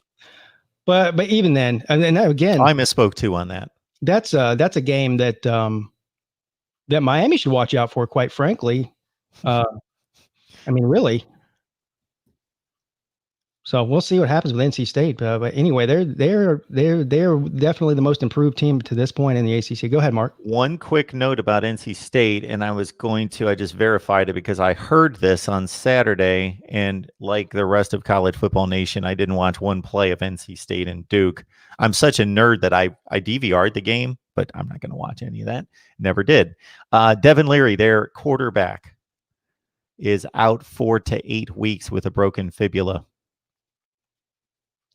But even then, and then again, I misspoke too on that. That's a game that that Miami should watch out for, quite frankly. I mean, really. So we'll see what happens with NC State. But anyway, they're definitely the most improved team to this point in the ACC. Go ahead, Mark. One quick note about NC State, and I just verified it because I heard this on Saturday, and like the rest of College Football Nation, I didn't watch one play of NC State and Duke. I'm such a nerd that I DVR'd the game but I'm not going to watch any of that. Never did. Devin Leary, their quarterback, is out 4 to 8 weeks with a broken fibula.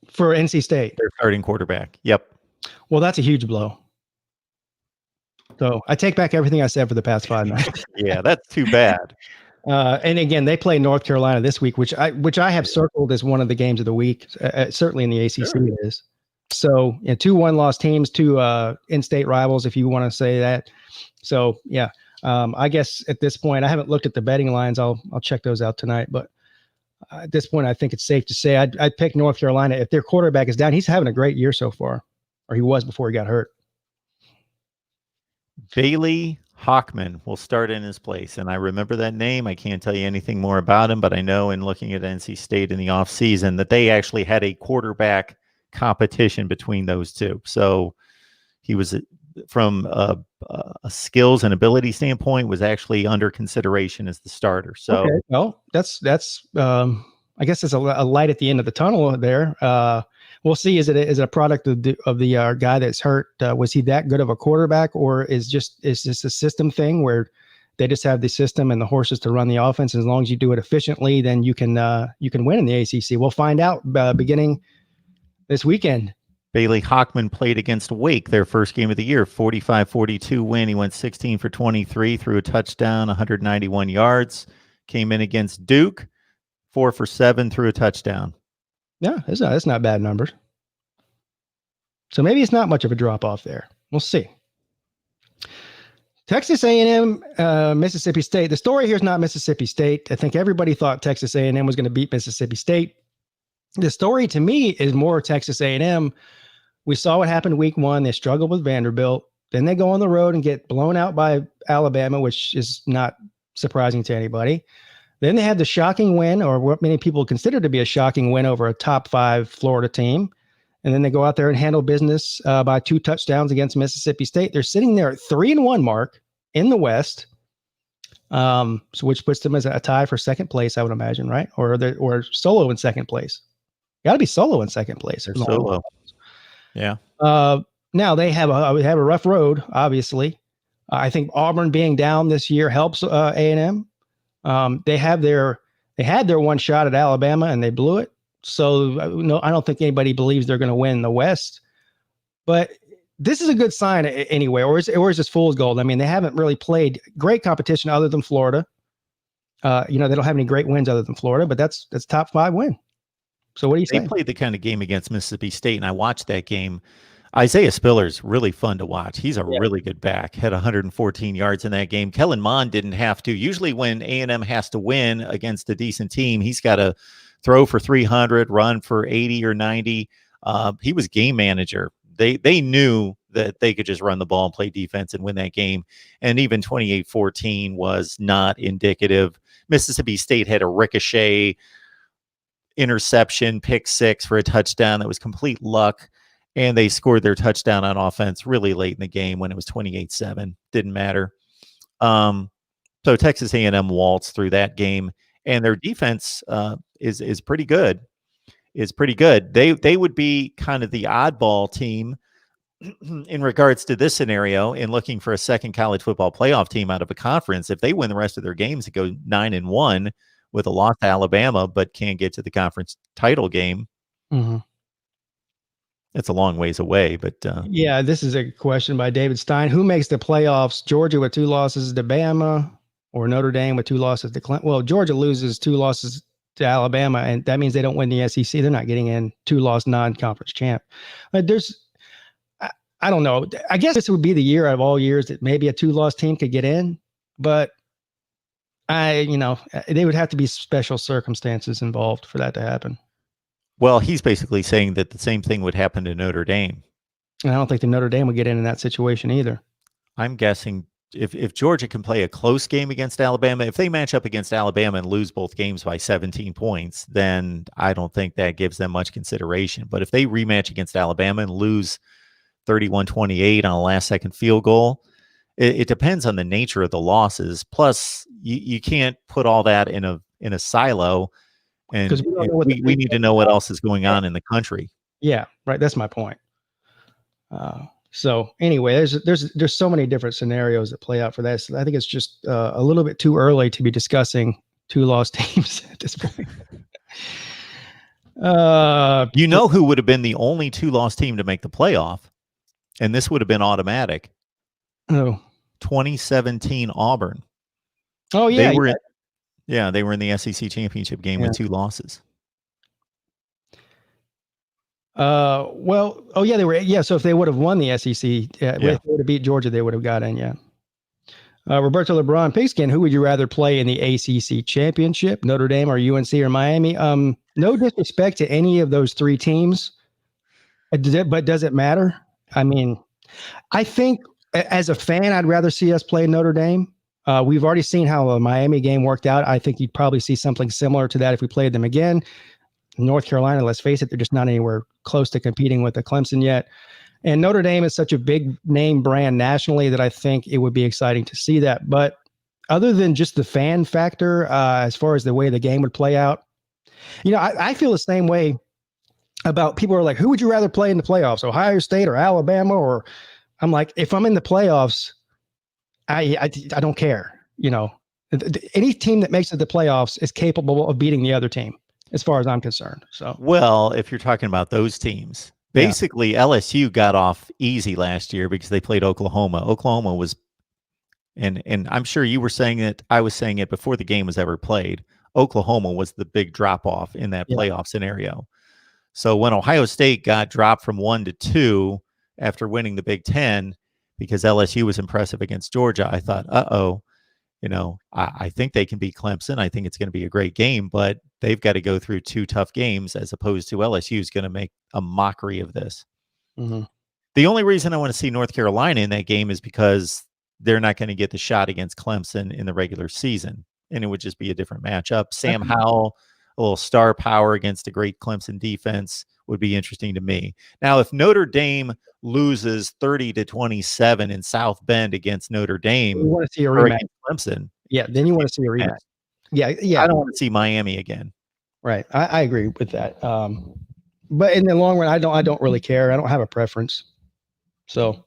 For NC State. Their starting quarterback. Yep. Well, that's a huge blow. So I take back everything I said for the past 5 minutes. Yeah, that's too bad. And again, they play North Carolina this week, which I have circled as one of the games of the week. Certainly in the ACC it is. So 2 1-loss teams, 2 in-state rivals, if you want to say that. So yeah, I guess at this point, I haven't looked at the betting lines. I'll check those out tonight. But at this point, I think it's safe to say I'd pick North Carolina. If their quarterback is down, he's having a great year so far, or he was before he got hurt. Bailey Hockman will start in his place. And I remember that name. I can't tell you anything more about him, but I know in looking at NC State in the offseason that they actually had a quarterback competition between those two. So he was, from a skills and ability standpoint, was actually under consideration as the starter. So, okay. Well, that's I guess it's a light at the end of the tunnel there. We'll see. Is it a product of the guy that's hurt? Was he that good of a quarterback, or is this a system thing where they just have the system and the horses to run the offense? As long as you do it efficiently, then you can win in the ACC. We'll find out beginning this weekend. Bailey Hockman played against Wake, their first game of the year, 45-42 win. He went 16 for 23, threw a touchdown, 191 yards. Came in against Duke, 4 for 7, threw a touchdown. Yeah, that's not bad numbers. So maybe it's not much of a drop off there. We'll see. Texas A&M, Mississippi State. The story here is not Mississippi State. I think everybody thought Texas A&M was going to beat Mississippi State. The story to me is more Texas A&M. We saw what happened week 1. They struggled with Vanderbilt. Then they go on the road and get blown out by Alabama, which is not surprising to anybody. Then they had the shocking win, or what many people consider to be a shocking win, over a top 5 Florida team. And then they go out there and handle business by 2 touchdowns against Mississippi State. They're sitting there at 3-1 mark in the West, so which puts them as a tie for second place, I would imagine, right? Or solo in second place. Got to be solo in second place. They're solo. Yeah. Now they have a rough road, obviously. I think Auburn being down this year helps A&M. They had their one shot at Alabama and they blew it. So no, I don't think anybody believes they're going to win the West, but this is a good sign anyway. Or is this fool's gold? I mean, they haven't really played great competition other than Florida. They don't have any great wins other than Florida, but that's top 5 win. So what do you say? They played the kind of game against Mississippi State, and I watched that game. Isaiah Spiller's really fun to watch. He's a really good back. Had 114 yards in that game. Kellen Mond didn't have to. Usually when A&M has to win against a decent team, he's got to throw for 300, run for 80 or 90. He was game manager. They knew that they could just run the ball and play defense and win that game. And even 28-14 was not indicative. Mississippi State had a ricochet interception, pick 6 for a touchdown that was complete luck. And they scored their touchdown on offense really late in the game when it was 28-7. Didn't matter. So Texas A&M waltzed through that game, and their defense is pretty good. Is pretty good. They would be kind of the oddball team in regards to this scenario in looking for a second college football playoff team out of a conference. If they win the rest of their games and go 9-1 with a loss to Alabama, but can't get to the conference title game. Mm-hmm. It's a long ways away, but yeah, this is a question by David Stein. Who makes the playoffs? Georgia with 2 losses to Bama, or Notre Dame with 2 losses to Clemson? Well, Georgia loses 2 losses to Alabama, and that means they don't win the SEC. They're not getting in 2-loss non-conference champ. I don't know. I guess this would be the year out of all years that maybe a 2-loss team could get in, but they would have to be special circumstances involved for that to happen. Well, he's basically saying that the same thing would happen to Notre Dame. And I don't think the Notre Dame would get in that situation either. I'm guessing if Georgia can play a close game against Alabama, if they match up against Alabama and lose both games by 17 points, then I don't think that gives them much consideration. But if they rematch against Alabama and lose 31-28 on a last-second field goal, it depends on the nature of the losses. Plus, you can't put all that in a silo. And we need to know what else is going on in the country. Yeah, right. That's my point. So anyway, there's so many different scenarios that play out for that. So I think it's just a little bit too early to be discussing 2 lost teams at this point. You know who would have been the only 2-loss team to make the playoff, and this would have been automatic. Oh, 2017 Auburn. oh yeah, They were they were in the SEC championship game with 2 losses. Well, oh yeah, they were. Yeah, so if they would have won the SEC, if they would have beat Georgia, they would have got in. Yeah. Roberto LeBron Pigskin, who would you rather play in the ACC championship, Notre Dame or UNC or Miami? No disrespect to any of those 3 teams, but does it matter? I mean, I think as a fan, I'd rather see us play Notre Dame. We've already seen how a Miami game worked out. I think you'd probably see something similar to that if we played them again. North Carolina, let's face it, they're just not anywhere close to competing with the Clemson yet. And Notre Dame is such a big name brand nationally that I think it would be exciting to see that. But other than just the fan factor, as far as the way the game would play out, I feel the same way about people who are like, who would you rather play in the playoffs, Ohio State or Alabama? Or I'm like, if I'm in the playoffs, I don't care. Any team that makes it the playoffs is capable of beating the other team, as far as I'm concerned. So, well, if you're talking about those teams, basically LSU got off easy last year because they played Oklahoma. Oklahoma was, and I'm sure you were saying it, I was saying it before the game was ever played. Oklahoma was the big drop off in that playoff scenario. So when Ohio State got dropped from 1 to 2 after winning the Big Ten because LSU was impressive against Georgia, I thought, I think they can beat Clemson. I think it's going to be a great game, but they've got to go through 2 tough games as opposed to LSU is going to make a mockery of this. Mm-hmm. The only reason I want to see North Carolina in that game is because they're not going to get the shot against Clemson in the regular season, and it would just be a different matchup. Sam Howell, a little star power against a great Clemson defense would be interesting to me. Now, if Notre Dame loses 30-27 in South Bend against Notre Dame, you want to see a rematch. Clemson, then you want to see a rematch. Yeah. I don't want to see Miami again. Right, I agree with that. But in the long run, I don't really care. I don't have a preference. So,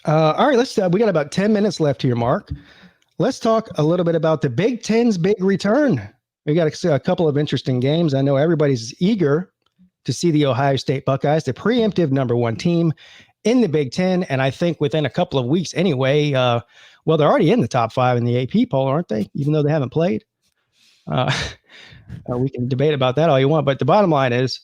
all right, we got about 10 minutes left here, Mark. Let's talk a little bit about the Big Ten's big return. We got a couple of interesting games. I know everybody's eager to see the Ohio State Buckeyes, the preemptive number 1 team in the Big Ten. And I think within a couple of weeks anyway, they're already in the top 5 in the AP poll, aren't they? Even though they haven't played. We can debate about that all you want. But the bottom line is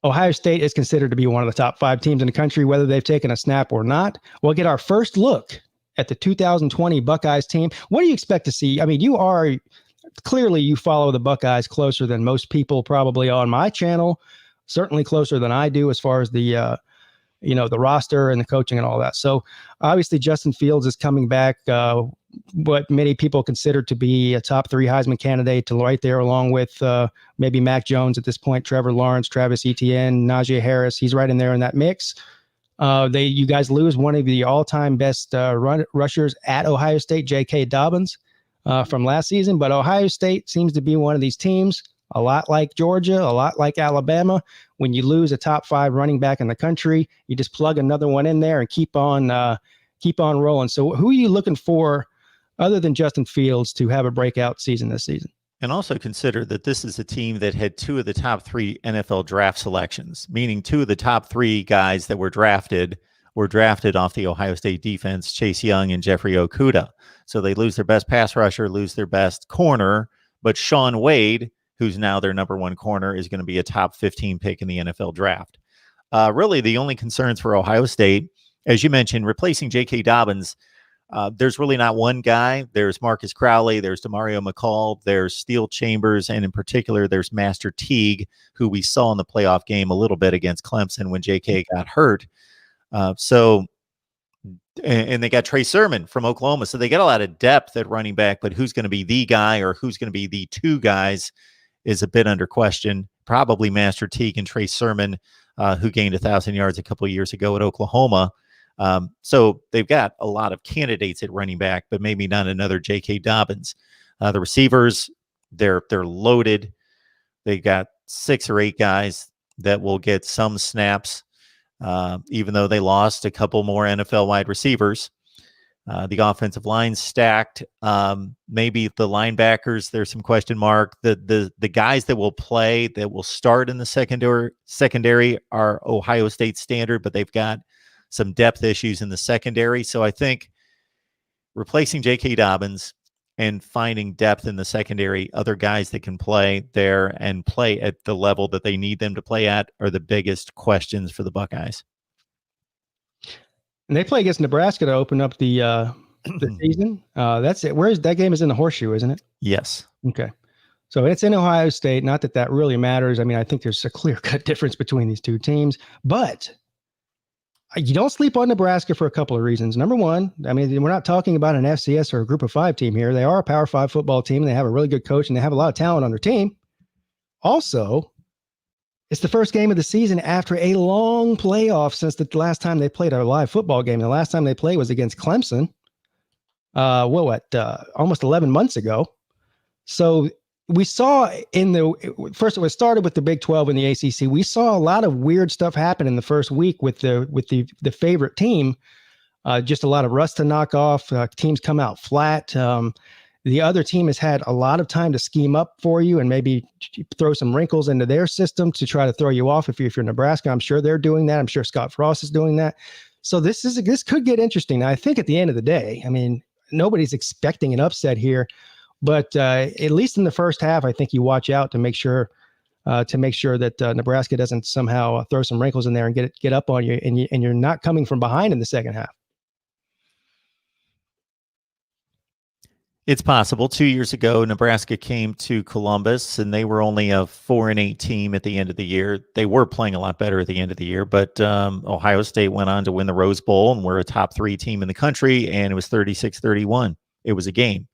Ohio State is considered to be one of the top 5 teams in the country, whether they've taken a snap or not. We'll get our first look at the 2020 Buckeyes team. What do you expect to see? I mean, clearly you follow the Buckeyes closer than most people probably on my channel, certainly closer than I do as far as the roster and the coaching and all that. So obviously Justin Fields is coming back, what many people consider to be a top 3 Heisman candidate, to right there along with maybe Mac Jones at this point, Trevor Lawrence, Travis Etienne, Najee Harris. He's right in there in that mix. You guys lose one of the all-time best rushers at Ohio State, J.K. Dobbins, from last season. But Ohio State seems to be one of these teams, a lot like Georgia, a lot like Alabama. When you lose a top 5 running back in the country, you just plug another one in there and keep on rolling. So who are you looking for other than Justin Fields to have a breakout season this season? And also consider that this is a team that had 2 of the top 3 NFL draft selections, meaning 2 of the top 3 guys that were drafted off the Ohio State defense, Chase Young and Jeffrey Okudah. So they lose their best pass rusher, lose their best corner, but Shaun Wade, who's now their number 1 corner, is going to be a top 15 pick in the NFL draft. Really, the only concerns for Ohio State, as you mentioned, replacing J.K. Dobbins, there's really not one guy. There's Marcus Crowley, there's Demario McCall, there's Steele Chambers, and in particular, there's Master Teague, who we saw in the playoff game a little bit against Clemson when J.K. got hurt. And they got Trey Sermon from Oklahoma. So they got a lot of depth at running back, but who's going to be the guy or who's going to be the 2 guys is a bit under question. Probably Master Teague and Trey Sermon, who gained 1,000 yards a couple of years ago at Oklahoma. So they've got a lot of candidates at running back, but maybe not another J.K. Dobbins. The receivers, they're loaded. They got 6 or 8 guys that will get some snaps. even though they lost a couple more NFL wide receivers. The offensive line stacked. Maybe the linebackers, there's some question mark. The guys that will play, that will start in the secondary are Ohio State standard, but they've got some depth issues in the secondary. So I think replacing J.K. Dobbins and finding depth in the secondary, other guys that can play there and play at the level that they need them to play at, are the biggest questions for the Buckeyes. And they play against Nebraska to open up the season. That's it. Where's that game? Is in the Horseshoe, isn't it? Yes. Okay. So it's in Ohio State. Not that that really matters. I mean, I think there's a clear-cut difference between these two teams, but you don't sleep on Nebraska for a couple of reasons. Number one, I mean, we're not talking about an FCS or a Group of Five team here. They are a Power Five football team, and they have a really good coach, and they have a lot of talent on their team. Also, it's the first game of the season after a long playoff since the last time they played a live football game. The last time they played was against Clemson. Almost 11 months ago. So we saw first, it was started with the Big 12 and the ACC. We saw a lot of weird stuff happen in the first week with the favorite team. Just a lot of rust to knock off. Teams come out flat. The other team has had a lot of time to scheme up for you and maybe throw some wrinkles into their system to try to throw you off. If you're Nebraska, I'm sure they're doing that. I'm sure Scott Frost is doing that. So this could get interesting. Now, I think at the end of the day, I mean, nobody's expecting an upset here, but at least in the first half, I think you watch out to make sure that Nebraska doesn't somehow throw some wrinkles in there and get up on you, and you're not coming from behind in the second half. It's possible. 2 years ago, Nebraska came to Columbus, and they were only a 4-8 team at the end of the year. They were playing a lot better at the end of the year, but Ohio State went on to win the Rose Bowl and were a top 3 team in the country, and it was 36-31. It was a game.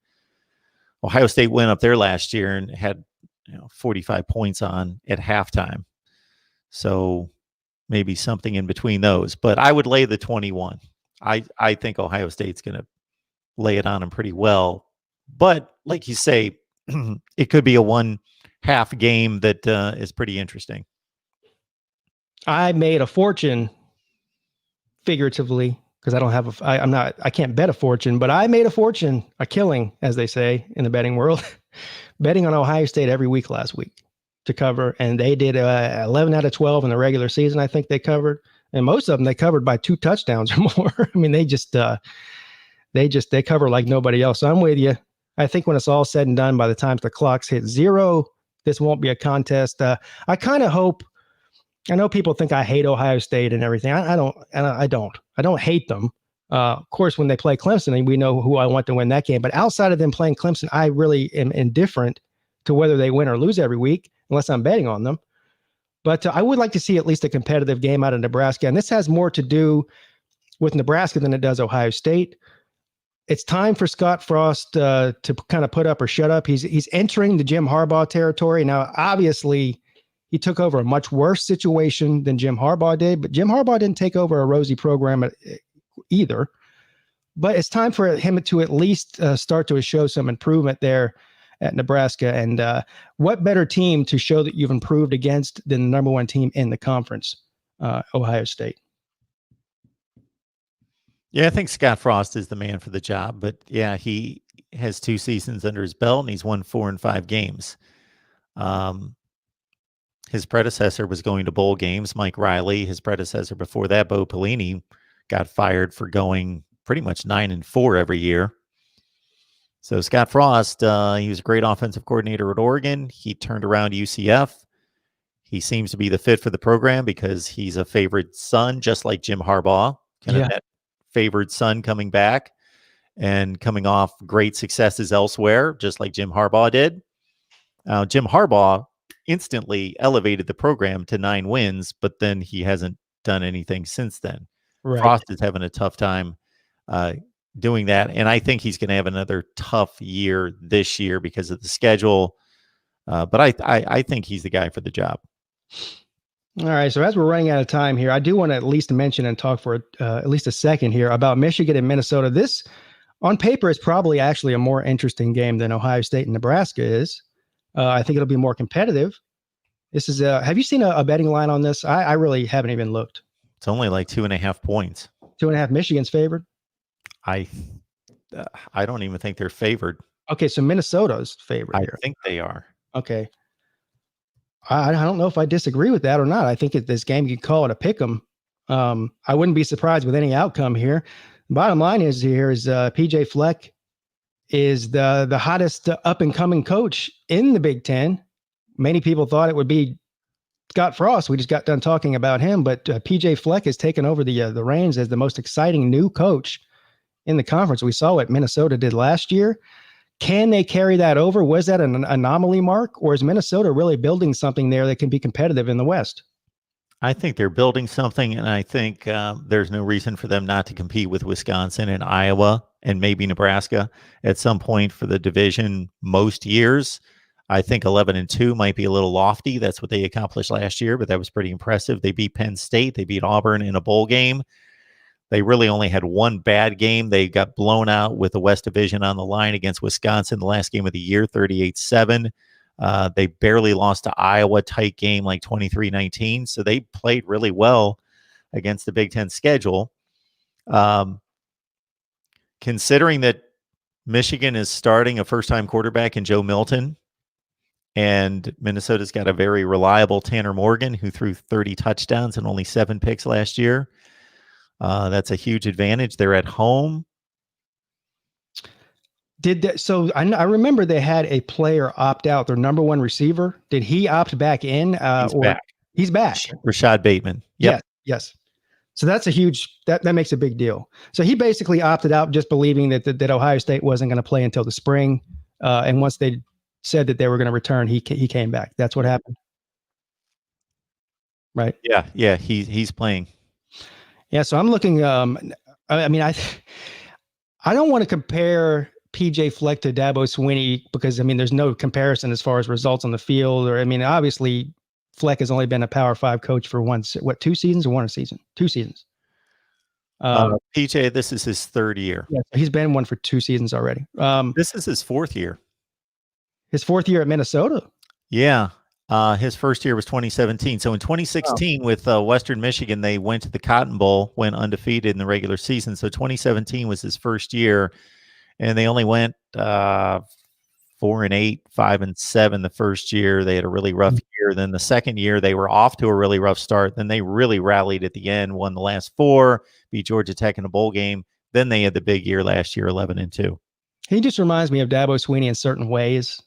Ohio State went up there last year and had 45 points on at halftime. So maybe something in between those. But I would lay the 21. I think Ohio State's going to lay it on them pretty well. But like you say, it could be a 1/2 game that is pretty interesting. I made a fortune, figuratively, because I can't bet a fortune, but I made a fortune, a killing, as they say in the betting world, betting on Ohio State every week last week to cover. And they did 11 out of 12 in the regular season. I think they covered, and most of them, they covered by 2 touchdowns or more. I mean, they cover like nobody else. So I'm with you. I think when it's all said and done, by the time the clocks hit 0, this won't be a contest. I kind of hope. I know people think I hate Ohio State and everything. I don't hate them. Of course, when they play Clemson, we know who I want to win that game. But outside of them playing Clemson, I really am indifferent to whether they win or lose every week, unless I'm betting on them. But I would like to see at least a competitive game out of Nebraska. And this has more to do with Nebraska than it does Ohio State. It's time for Scott Frost to kind of put up or shut up. He's entering the Jim Harbaugh territory. Now, obviously, he took over a much worse situation than Jim Harbaugh did, but Jim Harbaugh didn't take over a rosy program either. But it's time for him to at least start to show some improvement there at Nebraska. And what better team to show that you've improved against than the number 1 team in the conference, Ohio State? Yeah, I think Scott Frost is the man for the job. But yeah, he has 2 seasons under his belt, and he's won 4 and 5 games. His predecessor was going to bowl games. Mike Riley, his predecessor before that, Bo Pelini, got fired for going pretty much 9-4 every year. So Scott Frost, he was a great offensive coordinator at Oregon. He turned around UCF. He seems to be the fit for the program because he's a favored son, just like Jim Harbaugh. Kind of that favored son coming back and coming off great successes elsewhere, just like Jim Harbaugh did. Jim Harbaugh instantly elevated the program to 9 wins, but then he hasn't done anything since then. Right. Frost is having a tough time doing that, and I think he's going to have another tough year this year because of the schedule. But I think he's the guy for the job. All right, so as we're running out of time here, I do want to at least mention and talk for at least a second here about Michigan and Minnesota. This, on paper, is probably actually a more interesting game than Ohio State and Nebraska is. I think it'll be more competitive. This is have you seen a betting line on this? I really haven't even looked. It's only like 2.5 points. 2.5. Michigan's favored. I don't even think they're favored. Okay, so Minnesota's favored I here. think they are. Okay. I don't know if I disagree with that or not. I think this game, you can call it a pick 'em. I wouldn't be surprised with any outcome here. Bottom line is PJ Fleck is the hottest up and coming coach in the Big Ten. Many people thought it would be Scott Frost. We just got done talking about him, but PJ Fleck has taken over the reins as the most exciting new coach in the conference. We saw what Minnesota did last year. Can they carry that over? Was that an anomaly, Mark, or is Minnesota really building something there that can be competitive in the West? I think they're building something, and I think there's no reason for them not to compete with Wisconsin and Iowa and maybe Nebraska at some point for the division most years. I think 11-2 might be a little lofty. That's what they accomplished last year, but that was pretty impressive. They beat Penn State. They beat Auburn in a bowl game. They really only had one bad game. They got blown out with the West Division on the line against Wisconsin, the last game of the year, 38-7. They barely lost to Iowa, tight game like 23-19. So they played really well against the Big Ten schedule. Considering that Michigan is starting a first-time quarterback in Joe Milton, and Minnesota's got a very reliable Tanner Morgan who threw 30 touchdowns and only 7 picks last year. That's a huge advantage. They're at home. I remember they had a player opt out, their number one receiver. Did he opt back in? He's back. Rashad Bateman. Yep. Yes. So that's a huge, that makes a big deal. So he basically opted out just believing that Ohio State wasn't going to play until the spring. And once they said that they were going to return, he came back. That's what happened. Right. Yeah. He's playing. Yeah. So I'm looking, I don't want to compare PJ Fleck to Dabo Swinney because, there's no comparison as far as results on the field obviously Fleck has only been a Power 5 coach for 2 seasons or 1 season? 2 seasons. PJ, this is his 3rd year. Yeah, he's been one for 2 seasons already. This is his 4th year. His 4th year at Minnesota? Yeah. His first year was 2017. So in 2016 with Western Michigan, they went to the Cotton Bowl, went undefeated in the regular season. So 2017 was his first year, and they only went 4-8, 5-7 the first year. They had a really rough year. Then the second year, they were off to a really rough start. Then they really rallied at the end, won the last 4, beat Georgia Tech in a bowl game. Then they had the big year last year, 11-2. He just reminds me of Dabo Swinney in certain ways.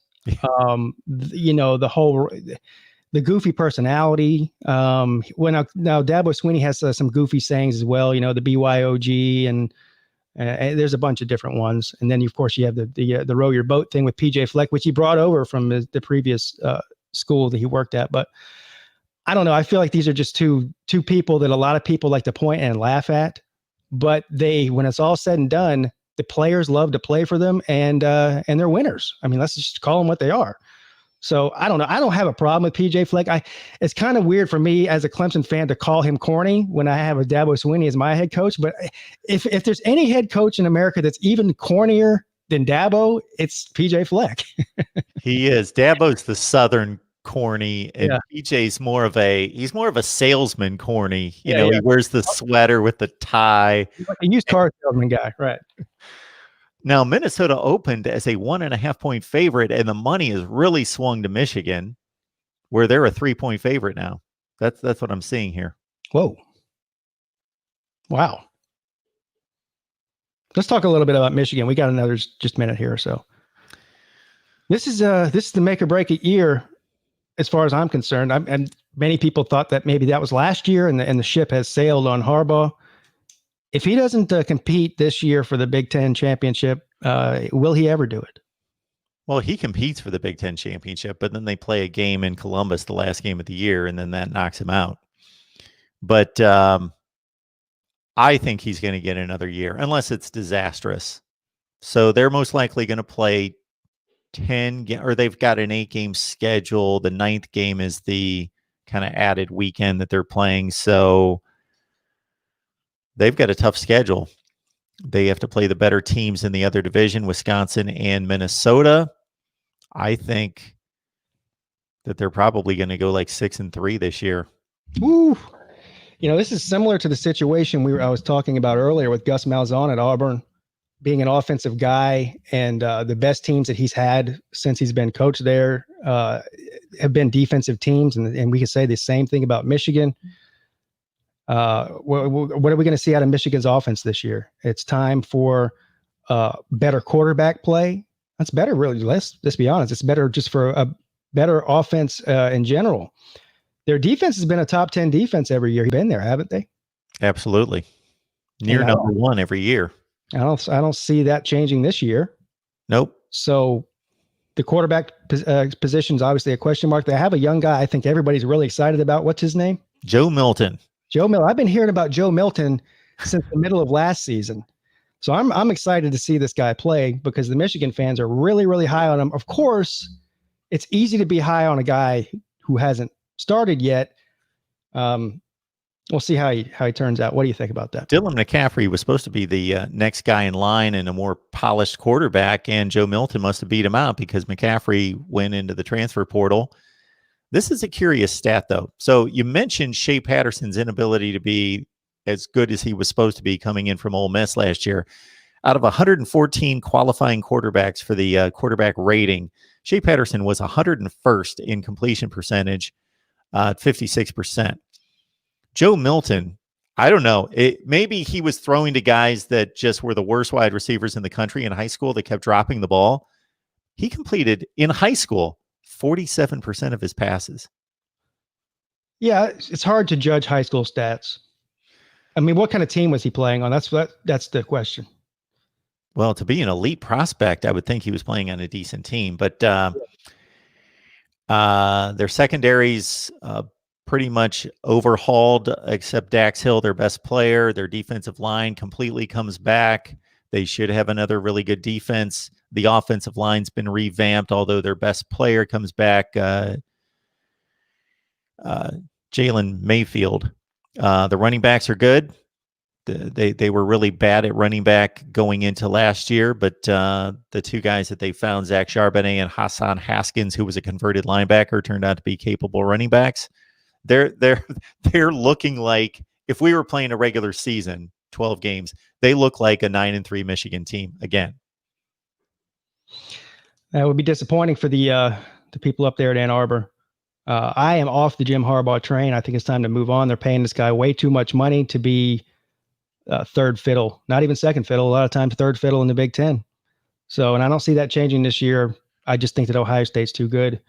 The goofy personality. Now Dabo Swinney has some goofy sayings as well. The BYOG and there's a bunch of different ones. And then of course you have the row your boat thing with PJ Fleck, which he brought over from the previous school that he worked at. But I don't know. I feel like these are just two people that a lot of people like to point and laugh at. But when it's all said and done, the players love to play for them, and they're winners. Let's just call them what they are. So I don't know. I don't have a problem with PJ Fleck. It's kind of weird for me as a Clemson fan to call him corny when I have a Dabo Swinney as my head coach. But if there's any head coach in America that's even cornier than Dabo, it's PJ Fleck. He is. Dabo's the Southern corny, and PJ's more of a salesman corny. He wears the sweater with the tie. He's like a used car salesman guy, right? Now, Minnesota opened as a 1.5-point favorite, and the money has really swung to Michigan, where they're a 3-point favorite now. That's what I'm seeing here. Whoa. Wow. Let's talk a little bit about Michigan. We got another just minute here or so. This is the make or break it year, as far as I'm concerned. And many people thought that maybe that was last year, and the ship has sailed on Harbaugh. If he doesn't compete this year for the Big Ten championship, will he ever do it? Well, he competes for the Big Ten championship, but then they play a game in Columbus, the last game of the year, and then that knocks him out. But I think he's going to get another year, unless it's disastrous. So they're most likely going to play 10 or they've got an 8-game schedule. The 9th game is the kind of added weekend that they're playing. So they've got a tough schedule. They have to play the better teams in the other division, Wisconsin and Minnesota. I think that they're probably going to go like 6-3 this year. Woo. This is similar to the situation I was talking about earlier with Gus Malzahn at Auburn, being an offensive guy, and the best teams that he's had since he's been coach there have been defensive teams, and we can say the same thing about Michigan. What are we going to see out of Michigan's offense this year? It's time for better quarterback play. That's better, really. Let's be honest. It's better just for a better offense in general. Their defense has been a top 10 defense every year. You've been there, haven't they? Absolutely. Near number one every year. I don't see that changing this year. Nope. So the quarterback position is obviously a question mark. They have a young guy I think everybody's really excited about. What's his name? Joe Milton. Joe Milton. I've been hearing about Joe Milton since the middle of last season. So I'm excited to see this guy play because the Michigan fans are really, really high on him. Of course, it's easy to be high on a guy who hasn't started yet. We'll see how he turns out. What do you think about that? Dylan McCaffrey was supposed to be the next guy in line and a more polished quarterback, and Joe Milton must have beat him out because McCaffrey went into the transfer portal. This is a curious stat, though. So you mentioned Shea Patterson's inability to be as good as he was supposed to be coming in from Ole Miss last year. Out of 114 qualifying quarterbacks for the quarterback rating, Shea Patterson was 101st in completion percentage, 56%. Joe Milton, I don't know. Maybe he was throwing to guys that just were the worst wide receivers in the country in high school that kept dropping the ball. He completed, in high school, 47% of his passes. Yeah, it's hard to judge high school stats. I mean, what kind of team was he playing on? That's the question. Well, to be an elite prospect, I would think he was playing on a decent team. But their secondaries pretty much overhauled, except Dax Hill, their best player. Their defensive line completely comes back. They should have another really good defense. The offensive line's been revamped, although their best player comes back, Jalen Mayfield. The running backs are good. They were really bad at running back going into last year, but the two guys that they found, Zach Charbonnet and Hassan Haskins, who was a converted linebacker, turned out to be capable running backs. They're looking like, if we were playing a regular season, 12 games, they look like a 9-3 Michigan team again. That would be disappointing for the people up there at Ann Arbor. I am off the Jim Harbaugh train. I think it's time to move on. They're paying this guy way too much money to be third fiddle, not even second fiddle. A lot of times third fiddle in the Big Ten. So, and I don't see that changing this year. I just think that Ohio State's too good.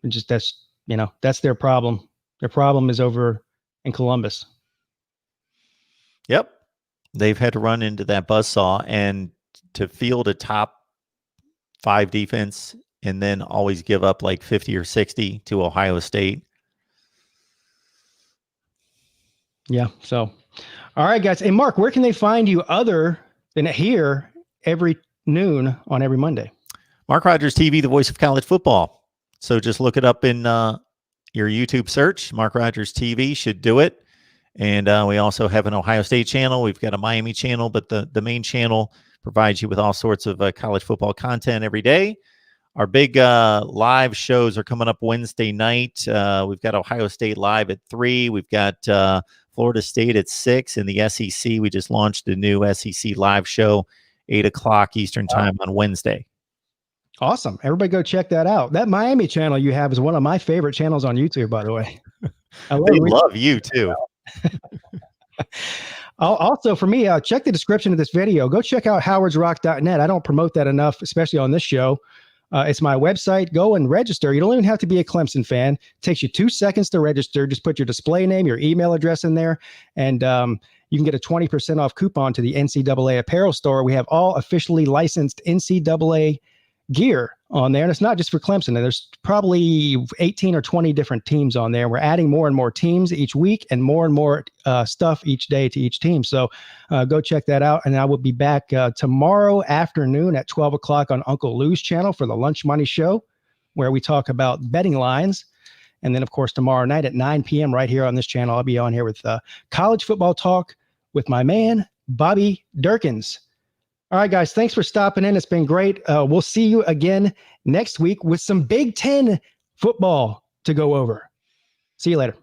And just that's their problem. Their problem is over in Columbus. Yep. They've had to run into that buzzsaw, and to field a top 5 defense and then always give up like 50 or 60 to Ohio State. Yeah. So, all right, guys. Hey, Mark, where can they find you other than here every noon on every Monday? Mark Rogers TV, the voice of college football. So just look it up in your YouTube search. Mark Rogers TV should do it. And we also have an Ohio State channel. We've got a Miami channel, but the main channel provides you with all sorts of college football content every day. Our big live shows are coming up Wednesday night. We've got Ohio State live at 3. We've got Florida State at 6. In the SEC, we just launched a new SEC live show, 8 o'clock Eastern time on Wednesday. Awesome. Everybody go check that out. That Miami channel you have is one of my favorite channels on YouTube, by the way. They love you too. Also, for me, check the description of this video. Go check out howardsrock.net. I don't promote that enough, especially on this show. It's my website. Go and register. You don't even have to be a Clemson fan. It takes you 2 seconds to register. Just put your display name, your email address in there, and you can get a 20% off coupon to the NCAA apparel store. We have all officially licensed NCAA gear on there. And it's not just for Clemson. There's probably 18 or 20 different teams on there. We're adding more and more teams each week and more stuff each day to each team. So go check that out. And I will be back tomorrow afternoon at 12 o'clock on Uncle Lou's channel for the Lunch Money Show, where we talk about betting lines. And then, of course, tomorrow night at 9 p.m. right here on this channel, I'll be on here with college football talk with my man, Bobby Durkins. All right, guys, thanks for stopping in. It's been great. We'll see you again next week with some Big Ten football to go over. See you later.